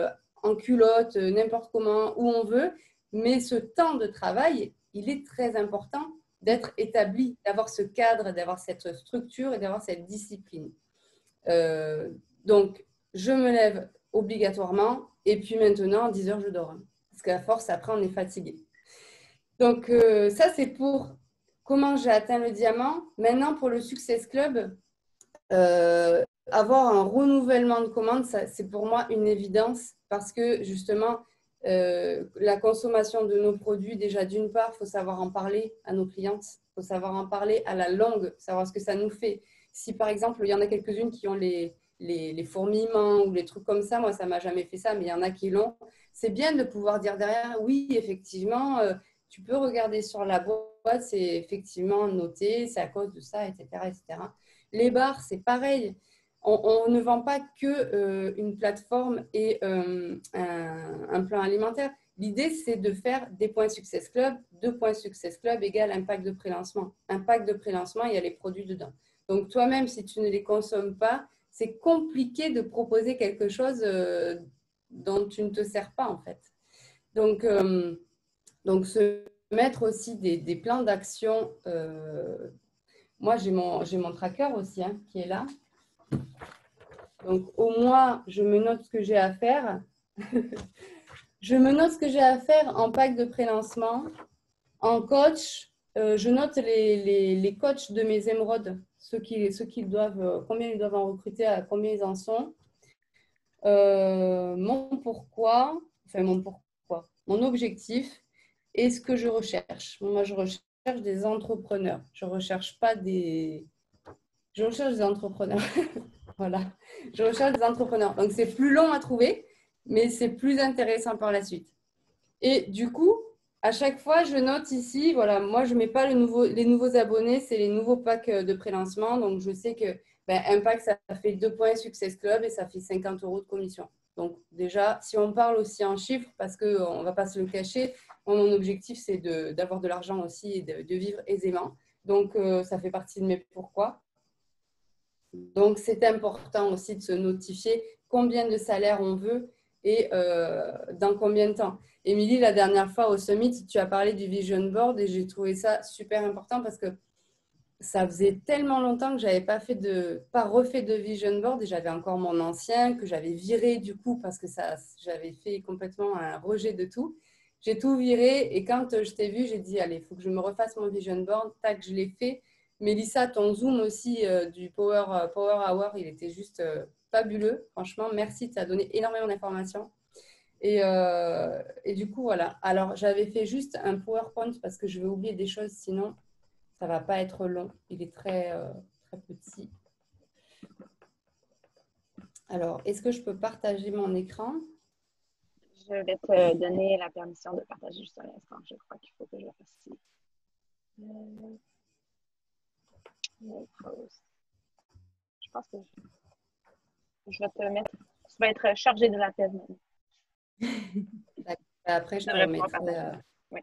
en culotte, n'importe comment, où on veut, mais ce temps de travail, il est très important d'être établi, d'avoir ce cadre, d'avoir cette structure et d'avoir cette discipline. Donc, je me lève obligatoirement et puis maintenant, à 10 heures, je dors. Parce qu'à force, après, on est fatigué. Donc, ça, c'est pour comment j'ai atteint le diamant. Maintenant, pour le Success Club, avoir un renouvellement de commandes, c'est pour moi une évidence parce que justement, la consommation de nos produits, déjà d'une part, il faut savoir en parler à nos clientes, il faut savoir en parler à la longue, savoir ce que ça nous fait. Si par exemple, il y en a quelques-unes qui ont les fourmillements ou les trucs comme ça, moi ça ne m'a jamais fait ça, mais il y en a qui l'ont. C'est bien de pouvoir dire derrière, oui, effectivement, tu peux regarder sur la boîte, c'est effectivement noté, c'est à cause de ça, etc. etc. Les bars, c'est pareil. On ne vend pas qu'une plateforme et un plan alimentaire. L'idée, c'est de faire des points Success Club. 2 points Success Club égale un pack de pré-lancement. Un pack de pré-lancement, il y a les produits dedans. Donc, toi-même, si tu ne les consommes pas, c'est compliqué de proposer quelque chose dont tu ne te sers pas, en fait. Donc se mettre aussi des plans d'action. Moi, j'ai mon tracker aussi hein, qui est là. Donc, au mois, je me note ce que j'ai à faire. Je me note ce que j'ai à faire en pack de pré-lancement. En coach, je note les coachs de mes émeraudes, combien ils doivent en recruter, à combien ils en sont. Mon objectif et ce que je recherche. Moi, je recherche des entrepreneurs. Je recherche des entrepreneurs. Voilà. Je recherche des entrepreneurs. Donc, c'est plus long à trouver, mais c'est plus intéressant par la suite. Et du coup, à chaque fois, je note ici, voilà, moi, je ne mets pas les nouveaux abonnés, c'est les nouveaux packs de pré-lancement. Donc, je sais que un pack, ça fait 2 points Success Club et ça fait 50 € de commission. Donc, déjà, si on parle aussi en chiffres, parce qu'on ne va pas se le cacher, mon objectif, c'est d'avoir de l'argent aussi et de vivre aisément. Donc, ça fait partie de mes pourquoi. Donc, c'est important aussi de se notifier combien de salaire on veut et dans combien de temps. Émilie, la dernière fois au Summit, tu as parlé du Vision Board et j'ai trouvé ça super important parce que ça faisait tellement longtemps que j'avais pas refait de vision board et j'avais encore mon ancien que j'avais viré du coup parce que j'avais fait complètement un rejet de tout. J'ai tout viré et quand je t'ai vu, j'ai dit allez, il faut que je me refasse mon vision board. Tac, je l'ai fait. Mélissa, ton zoom aussi du Power Hour, il était juste fabuleux. Franchement, merci, ça a donné énormément d'informations. Et du coup, voilà. Alors, j'avais fait juste un PowerPoint parce que je vais oublier des choses sinon. Ça ne va pas être long. Il est très, très petit. Alors, est-ce que je peux partager mon écran? Je vais te donner la permission de partager juste un instant. Je crois qu'il faut que je le fasse ici. Je pense que je vais te mettre. Tu vas être chargé de la thèse maintenant. Après, je te remettrai. Oui.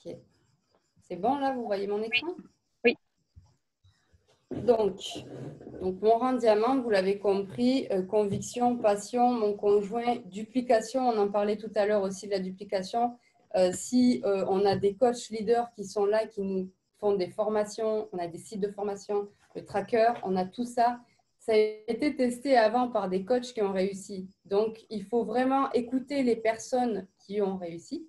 Ok. C'est bon là, vous voyez mon écran? Oui. Donc mon rang diamant, vous l'avez compris, conviction, passion, mon conjoint, duplication, on en parlait tout à l'heure aussi de la duplication. Si on a des coachs leaders qui sont là, qui nous font des formations, on a des sites de formation, le tracker, on a tout ça. Ça a été testé avant par des coachs qui ont réussi. Donc, il faut vraiment écouter les personnes qui ont réussi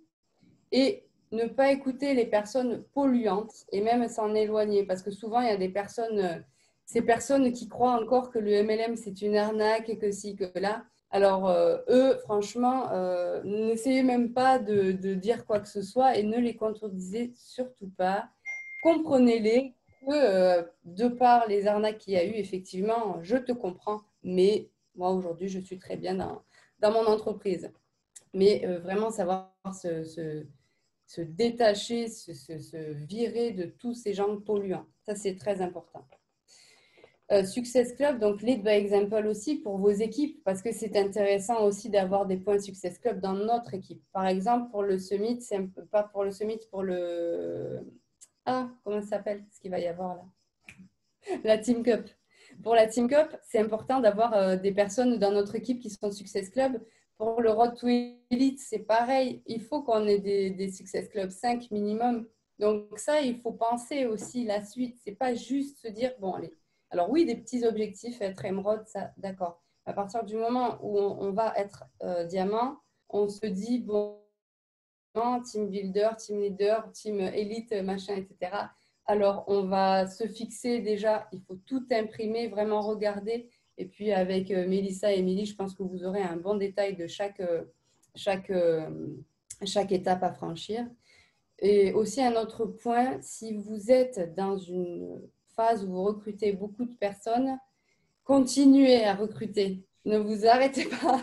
et ne pas écouter les personnes polluantes et même s'en éloigner parce que souvent, il y a des personnes, ces personnes qui croient encore que le MLM, c'est une arnaque et que ci, que là. Alors, eux, franchement, n'essayez même pas de dire quoi que ce soit et ne les contredisez surtout pas. Comprenez-les que de par les arnaques qu'il y a eu, effectivement, je te comprends, mais moi, aujourd'hui, je suis très bien dans mon entreprise. Mais vraiment savoir se détacher, se virer de tous ces gens polluants. Ça, c'est très important. Success Club, donc Lead by Example aussi pour vos équipes, parce que c'est intéressant aussi d'avoir des points Success Club dans notre équipe. Par exemple, pour le Summit, c'est pas pour le Summit, pour le... Ah, comment ça s'appelle ce qu'il va y avoir là? La Team Cup. Pour la Team Cup, c'est important d'avoir des personnes dans notre équipe qui sont Success Club. Pour le Road to Elite, c'est pareil. Il faut qu'on ait des Success Club 5 minimum. Donc ça, il faut penser aussi la suite. C'est pas juste se dire, bon, allez. Alors oui, des petits objectifs, être émeraude, ça, d'accord. À partir du moment où on va être diamant, on se dit, bon, team builder, team leader, team élite, machin, etc. Alors, on va se fixer déjà, il faut tout imprimer, vraiment regarder. Et puis, avec Mélissa et Émilie, je pense que vous aurez un bon détail de chaque étape à franchir. Et aussi, un autre point, si vous êtes dans une phase où vous recrutez beaucoup de personnes, continuez à recruter. Ne vous arrêtez pas.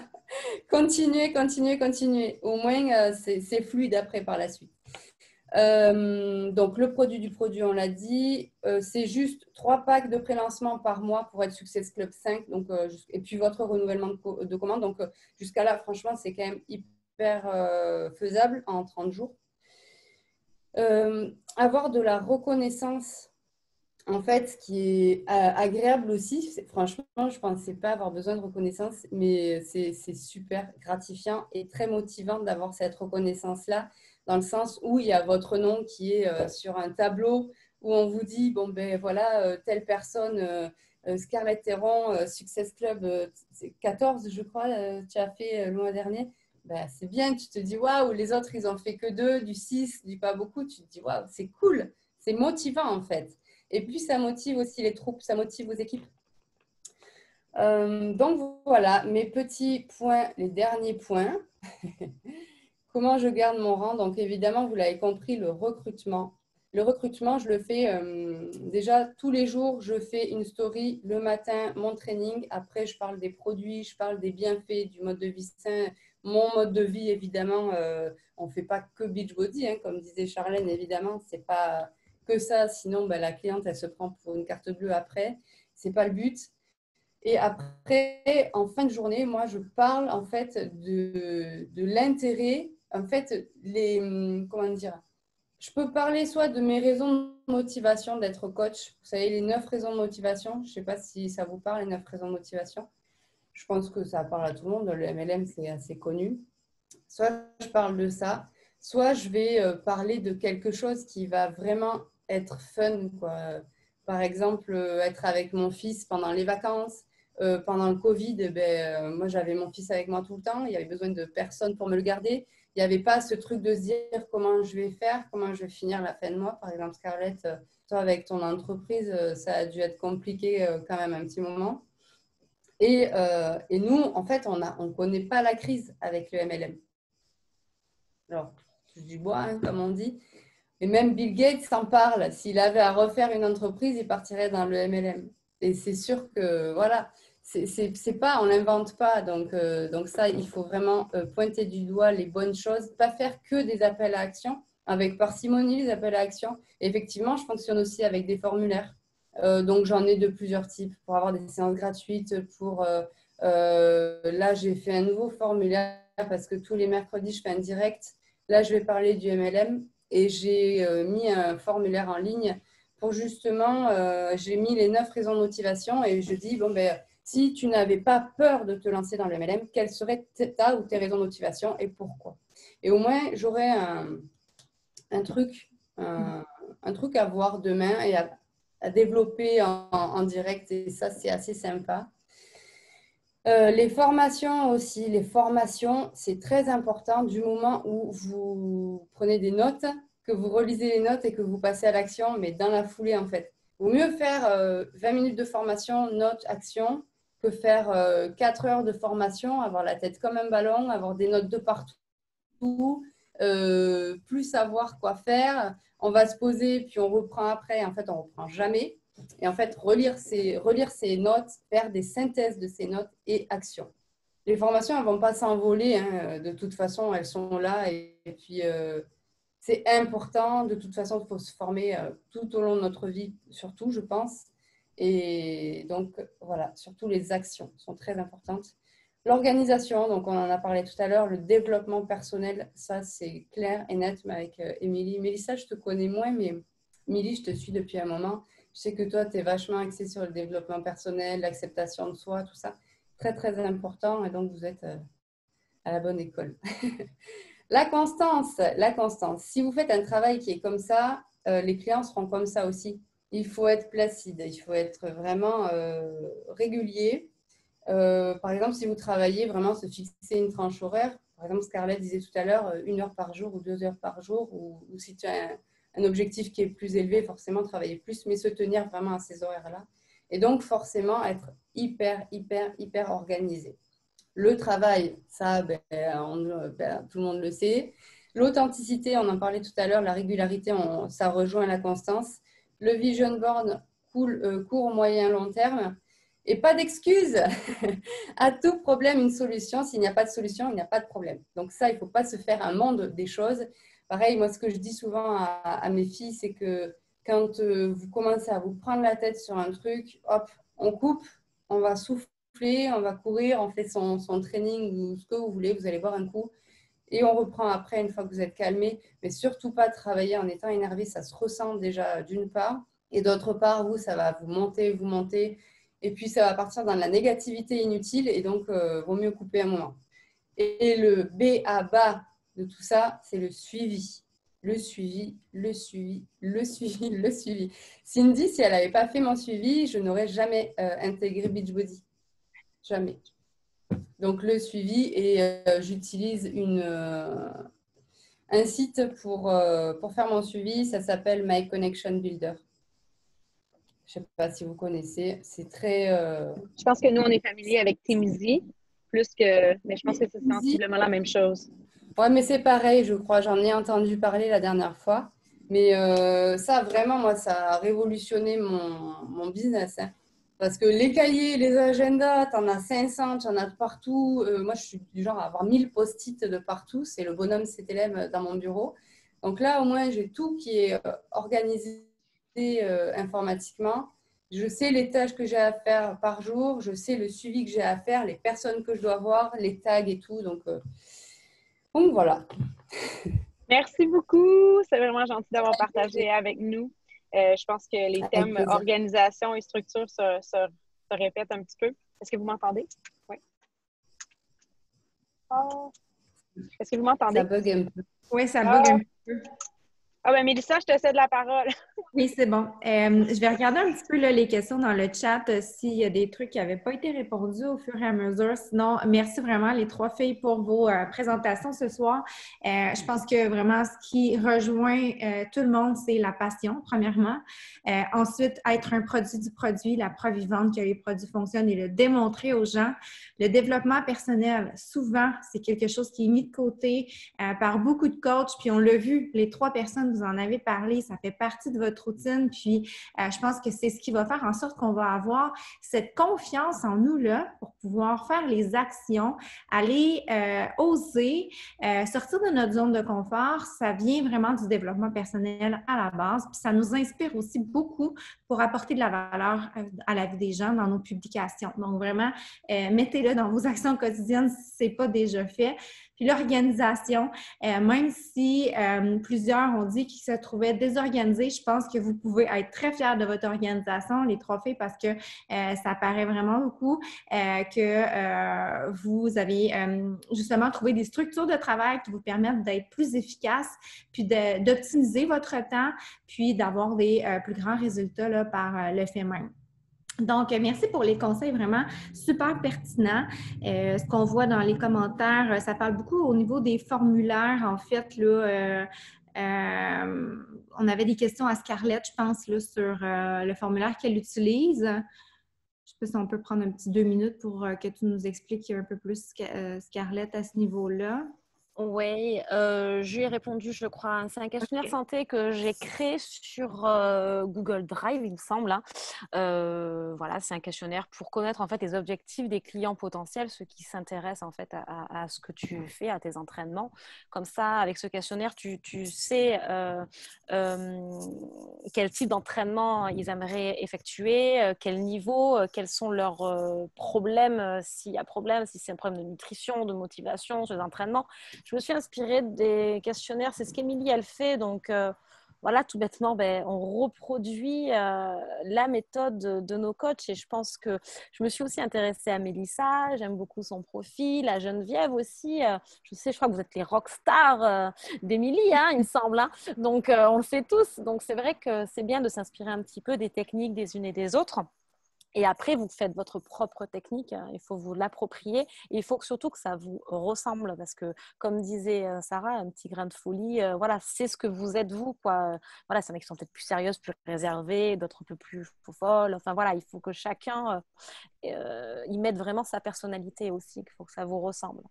Continuez. Au moins, c'est fluide après par la suite. Donc, le produit du produit, on l'a dit. C'est juste 3 packs de pré-lancement par mois pour être Success Club 5. Donc, et puis, votre renouvellement de commande. Donc, jusqu'à là, franchement, c'est quand même hyper faisable en 30 jours. Avoir de la reconnaissance, en fait, ce qui est agréable aussi. Franchement, je ne pensais pas avoir besoin de reconnaissance, mais c'est super gratifiant et très motivant d'avoir cette reconnaissance-là, dans le sens où il y a votre nom qui est sur un tableau où on vous dit, bon, ben voilà, telle personne, Scarlett Theron, Success Club 14, je crois, tu as fait le mois dernier. Ben, c'est bien, tu te dis, waouh, les autres, ils ont fait que 2, du 6, du pas beaucoup. Tu te dis, waouh, c'est cool, c'est motivant en fait. Et puis, ça motive aussi les troupes, ça motive vos équipes. Donc, voilà, mes petits points, les derniers points. Comment je garde mon rang? Donc, évidemment, vous l'avez compris, le recrutement. Le recrutement, je le fais déjà tous les jours. Je fais une story le matin, mon training. Après, je parle des produits, je parle des bienfaits du mode de vie sain. Mon mode de vie, évidemment, on ne fait pas que Beachbody, hein, comme disait Charlène, évidemment. Ce n'est pas que ça. Sinon, ben, la cliente, elle se prend pour une carte bleue après. Ce n'est pas le but. Et après, en fin de journée, moi, je parle en fait de l'intérêt. En fait, comment dire, je peux parler soit de mes raisons de motivation d'être coach. Vous savez, les 9 raisons de motivation. Je ne sais pas si ça vous parle, les 9 raisons de motivation. Je pense que ça parle à tout le monde. Le MLM, c'est assez connu. Soit je parle de ça. soit je vais parler de quelque chose qui va vraiment être fun, quoi. Par exemple, être avec mon fils pendant les vacances. Pendant le Covid, moi, j'avais mon fils avec moi tout le temps. Il y avait besoin de personne pour me le garder. Il n'y avait pas ce truc de se dire comment je vais faire, comment je vais finir la fin de mois. Par exemple, Scarlett, toi, avec ton entreprise, ça a dû être compliqué quand même un petit moment. Et nous, en fait, on ne connaît pas la crise avec le MLM. Alors, touche du bois, hein, comme on dit. Et même Bill Gates s'en parle. S'il avait à refaire une entreprise, il partirait dans le MLM. Et c'est sûr que, voilà, c'est pas, on l'invente pas. Donc ça, il faut vraiment pointer du doigt les bonnes choses, pas faire que des appels à action, avec parcimonie les appels à action. Et effectivement, je fonctionne aussi avec des formulaires. Donc j'en ai de plusieurs types pour avoir des séances gratuites. Là, j'ai fait un nouveau formulaire parce que tous les mercredis, je fais un direct. Là, je vais parler du MLM. Et j'ai mis un formulaire en ligne pour justement, j'ai mis les 9 raisons de motivation et je dis, bon, si tu n'avais pas peur de te lancer dans le MLM, quelles seraient ta ou tes raisons de motivation et pourquoi? Et au moins, j'aurai un truc à voir demain et à développer en direct et ça, c'est assez sympa. Les formations aussi, c'est très important du moment où vous prenez des notes, que vous relisez les notes et que vous passez à l'action, mais dans la foulée en fait. Il vaut mieux faire 20 minutes de formation, notes, action, que faire 4 heures de formation, avoir la tête comme un ballon, avoir des notes de partout, plus savoir quoi faire. On va se poser, puis on reprend après. En fait, on ne reprend jamais. Et en fait, relire ces notes, faire des synthèses de ces notes et actions. Les formations, elles ne vont pas s'envoler. Hein. De toute façon, elles sont là. Et puis, c'est important. De toute façon, il faut se former tout au long de notre vie, surtout, je pense. Et donc, voilà, surtout les actions sont très importantes. L'organisation, donc on en a parlé tout à l'heure, le développement personnel, ça c'est clair et net avec Émilie. Mélissa, je te connais moins, mais Émilie, je te suis depuis un moment. Je sais que toi, tu es vachement axée sur le développement personnel, l'acceptation de soi, tout ça. Très, très important. Et donc, vous êtes à la bonne école. La constance. Si vous faites un travail qui est comme ça, les clients seront comme ça aussi. Il faut être placide. Il faut être vraiment régulier. Par exemple, si vous travaillez vraiment se fixer une tranche horaire, par exemple, Scarlett disait tout à l'heure, 1 heure par jour ou 2 heures par jour, ou si tu as un objectif qui est plus élevé, forcément travailler plus, mais se tenir vraiment à ces horaires-là. Et donc, forcément, être hyper organisé. Le travail, ça, tout le monde le sait. L'authenticité, on en parlait tout à l'heure, la régularité, ça rejoint la constance. Le vision board, court, moyen, long terme. Et pas d'excuses. À tout problème, une solution. S'il n'y a pas de solution, il n'y a pas de problème. Donc ça, il ne faut pas se faire un monde des choses. Pareil, moi, ce que je dis souvent à mes filles, c'est que quand vous commencez à vous prendre la tête sur un truc, hop, on coupe, on va souffler, on va courir, on fait son training ou ce que vous voulez, vous allez boire un coup. Et on reprend après, une fois que vous êtes calmé. Mais surtout pas travailler en étant énervé, ça se ressent déjà d'une part. Et d'autre part, ça va vous monter. Et puis, ça va partir dans la négativité inutile et donc, vaut mieux couper un moment. Et le B à bas de tout ça, c'est le suivi. Le suivi. Cindy, si elle n'avait pas fait mon suivi, je n'aurais jamais intégré Beachbody. Jamais. Donc, le suivi et j'utilise un site pour faire mon suivi. Ça s'appelle My Connection Builder. Je ne sais pas si vous connaissez. C'est très… Je pense que nous, on est familier avec Teamzy, mais je pense que c'est sensiblement la même chose. Oui, mais c'est pareil, je crois. J'en ai entendu parler la dernière fois. Mais ça, vraiment, moi, ça a révolutionné mon business. Hein. Parce que les cahiers, les agendas, tu en as 500, tu en as de partout. Moi, je suis du genre à avoir 1000 post-it de partout. C'est le bonhomme CTLM dans mon bureau. Donc là, au moins, j'ai tout qui est organisé informatiquement. Je sais les tâches que j'ai à faire par jour. Je sais le suivi que j'ai à faire, les personnes que je dois voir, les tags et tout. Donc voilà. Merci beaucoup. C'est vraiment gentil d'avoir partagé avec nous. Je pense que les thèmes organisation et structure se répètent un petit peu. Est-ce que vous m'entendez? Oui. Oh. Est-ce que vous m'entendez? Ça bug un peu. Oui, ça bug un peu. Ah ben Mélissa, je te cède la parole. Oui, c'est bon. Je vais regarder un petit peu là, les questions dans le chat, s'il y a des trucs qui n'avaient pas été répondus au fur et à mesure. Sinon, merci vraiment les trois filles pour vos présentations ce soir. Je pense que vraiment ce qui rejoint tout le monde, c'est la passion, premièrement. Ensuite, être un produit du produit, la preuve vivante que les produits fonctionnent et le démontrer aux gens. Le développement personnel, souvent, c'est quelque chose qui est mis de côté par beaucoup de coachs. Puis on l'a vu, les trois personnes, vous en avez parlé, ça fait partie de votre routine. Puis je pense que c'est ce qui va faire en sorte qu'on va avoir cette confiance en nous là pour pouvoir faire les actions, aller oser, sortir de notre zone de confort. Ça vient vraiment du développement personnel à la base. Puis ça nous inspire aussi beaucoup pour apporter de la valeur à la vie des gens dans nos publications. Donc vraiment, mettez-le dans vos actions quotidiennes si ce n'est pas déjà fait. Puis l'organisation, même si plusieurs ont dit qu'ils se trouvaient désorganisés, je pense que vous pouvez être très fiers de votre organisation, les trois filles, parce que ça paraît vraiment beaucoup que vous avez justement trouvé des structures de travail qui vous permettent d'être plus efficaces, puis d'optimiser votre temps, puis d'avoir des plus grands résultats là, par le fait même. Donc, merci pour les conseils vraiment super pertinents. Ce qu'on voit dans les commentaires, ça parle beaucoup au niveau des formulaires. En fait, là, on avait des questions à Scarlett, je pense, là, sur le formulaire qu'elle utilise. Je ne sais pas si on peut prendre un petit 2 minutes pour que tu nous expliques un peu plus, Scarlett, à ce niveau-là. Oui, je lui ai répondu, je crois. C'est un questionnaire santé que j'ai créé sur Google Drive, il me semble. Hein. Voilà, c'est un questionnaire pour connaître en fait les objectifs des clients potentiels, ceux qui s'intéressent en fait à ce que tu fais, à tes entraînements. Comme ça, avec ce questionnaire, tu sais quel type d'entraînement ils aimeraient effectuer, quel niveau, quels sont leurs problèmes, s'il y a problème, si c'est un problème de nutrition, de motivation sur les entraînements. Je me suis inspirée des questionnaires, c'est ce qu'Émilie elle fait, donc voilà, tout bêtement, on reproduit la méthode de nos coachs et je pense que je me suis aussi intéressée à Mélissa, j'aime beaucoup son profil, à Geneviève aussi, je crois que vous êtes les rockstars d'Émilie, hein, il me semble, hein. Donc on le sait tous, donc c'est vrai que c'est bien de s'inspirer un petit peu des techniques des unes et des autres. Et après, vous faites votre propre technique, il faut vous l'approprier. Et il faut surtout que ça vous ressemble parce que, comme disait Sarah, un petit grain de folie, voilà, c'est ce que vous êtes vous, quoi. Voilà, c'est y en a qui sont peut-être plus sérieuses, plus réservées, d'autres un peu plus folles. Enfin voilà, il faut que chacun y mette vraiment sa personnalité aussi, qu'il faut que ça vous ressemble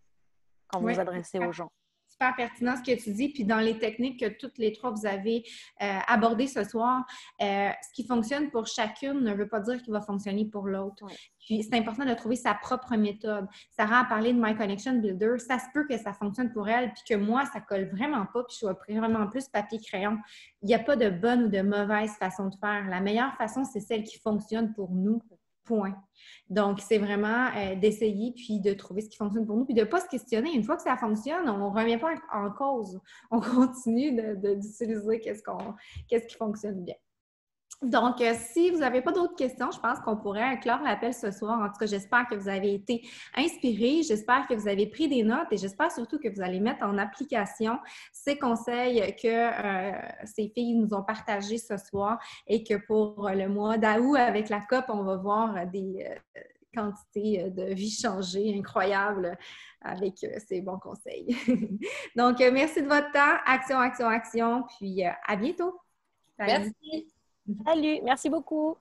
quand vous vous adressez aux gens. Super pertinent ce que tu dis. Puis dans les techniques que toutes les trois vous avez abordées ce soir, ce qui fonctionne pour chacune ne veut pas dire qu'il va fonctionner pour l'autre. Ouais. Puis c'est important de trouver sa propre méthode. Sarah a parlé de My Connection Builder. Ça se peut que ça fonctionne pour elle, puis que moi, ça colle vraiment pas, puis je sois vraiment plus papier-crayon. Il n'y a pas de bonne ou de mauvaise façon de faire. La meilleure façon, c'est celle qui fonctionne pour nous. Point. Donc, c'est vraiment d'essayer puis de trouver ce qui fonctionne pour nous puis de ne pas se questionner. Une fois que ça fonctionne, on ne revient pas en cause. On continue d'utiliser qu'est-ce qui fonctionne bien. Donc, si vous n'avez pas d'autres questions, je pense qu'on pourrait clore l'appel ce soir. En tout cas, j'espère que vous avez été inspirés, j'espère que vous avez pris des notes et j'espère surtout que vous allez mettre en application ces conseils que ces filles nous ont partagés ce soir et que pour le mois d'août, avec la COP, on va voir des quantités de vie changées incroyables avec ces bons conseils. Donc, merci de votre temps. Action, action, action. Puis, à bientôt. Salut. Merci. Salut, merci beaucoup.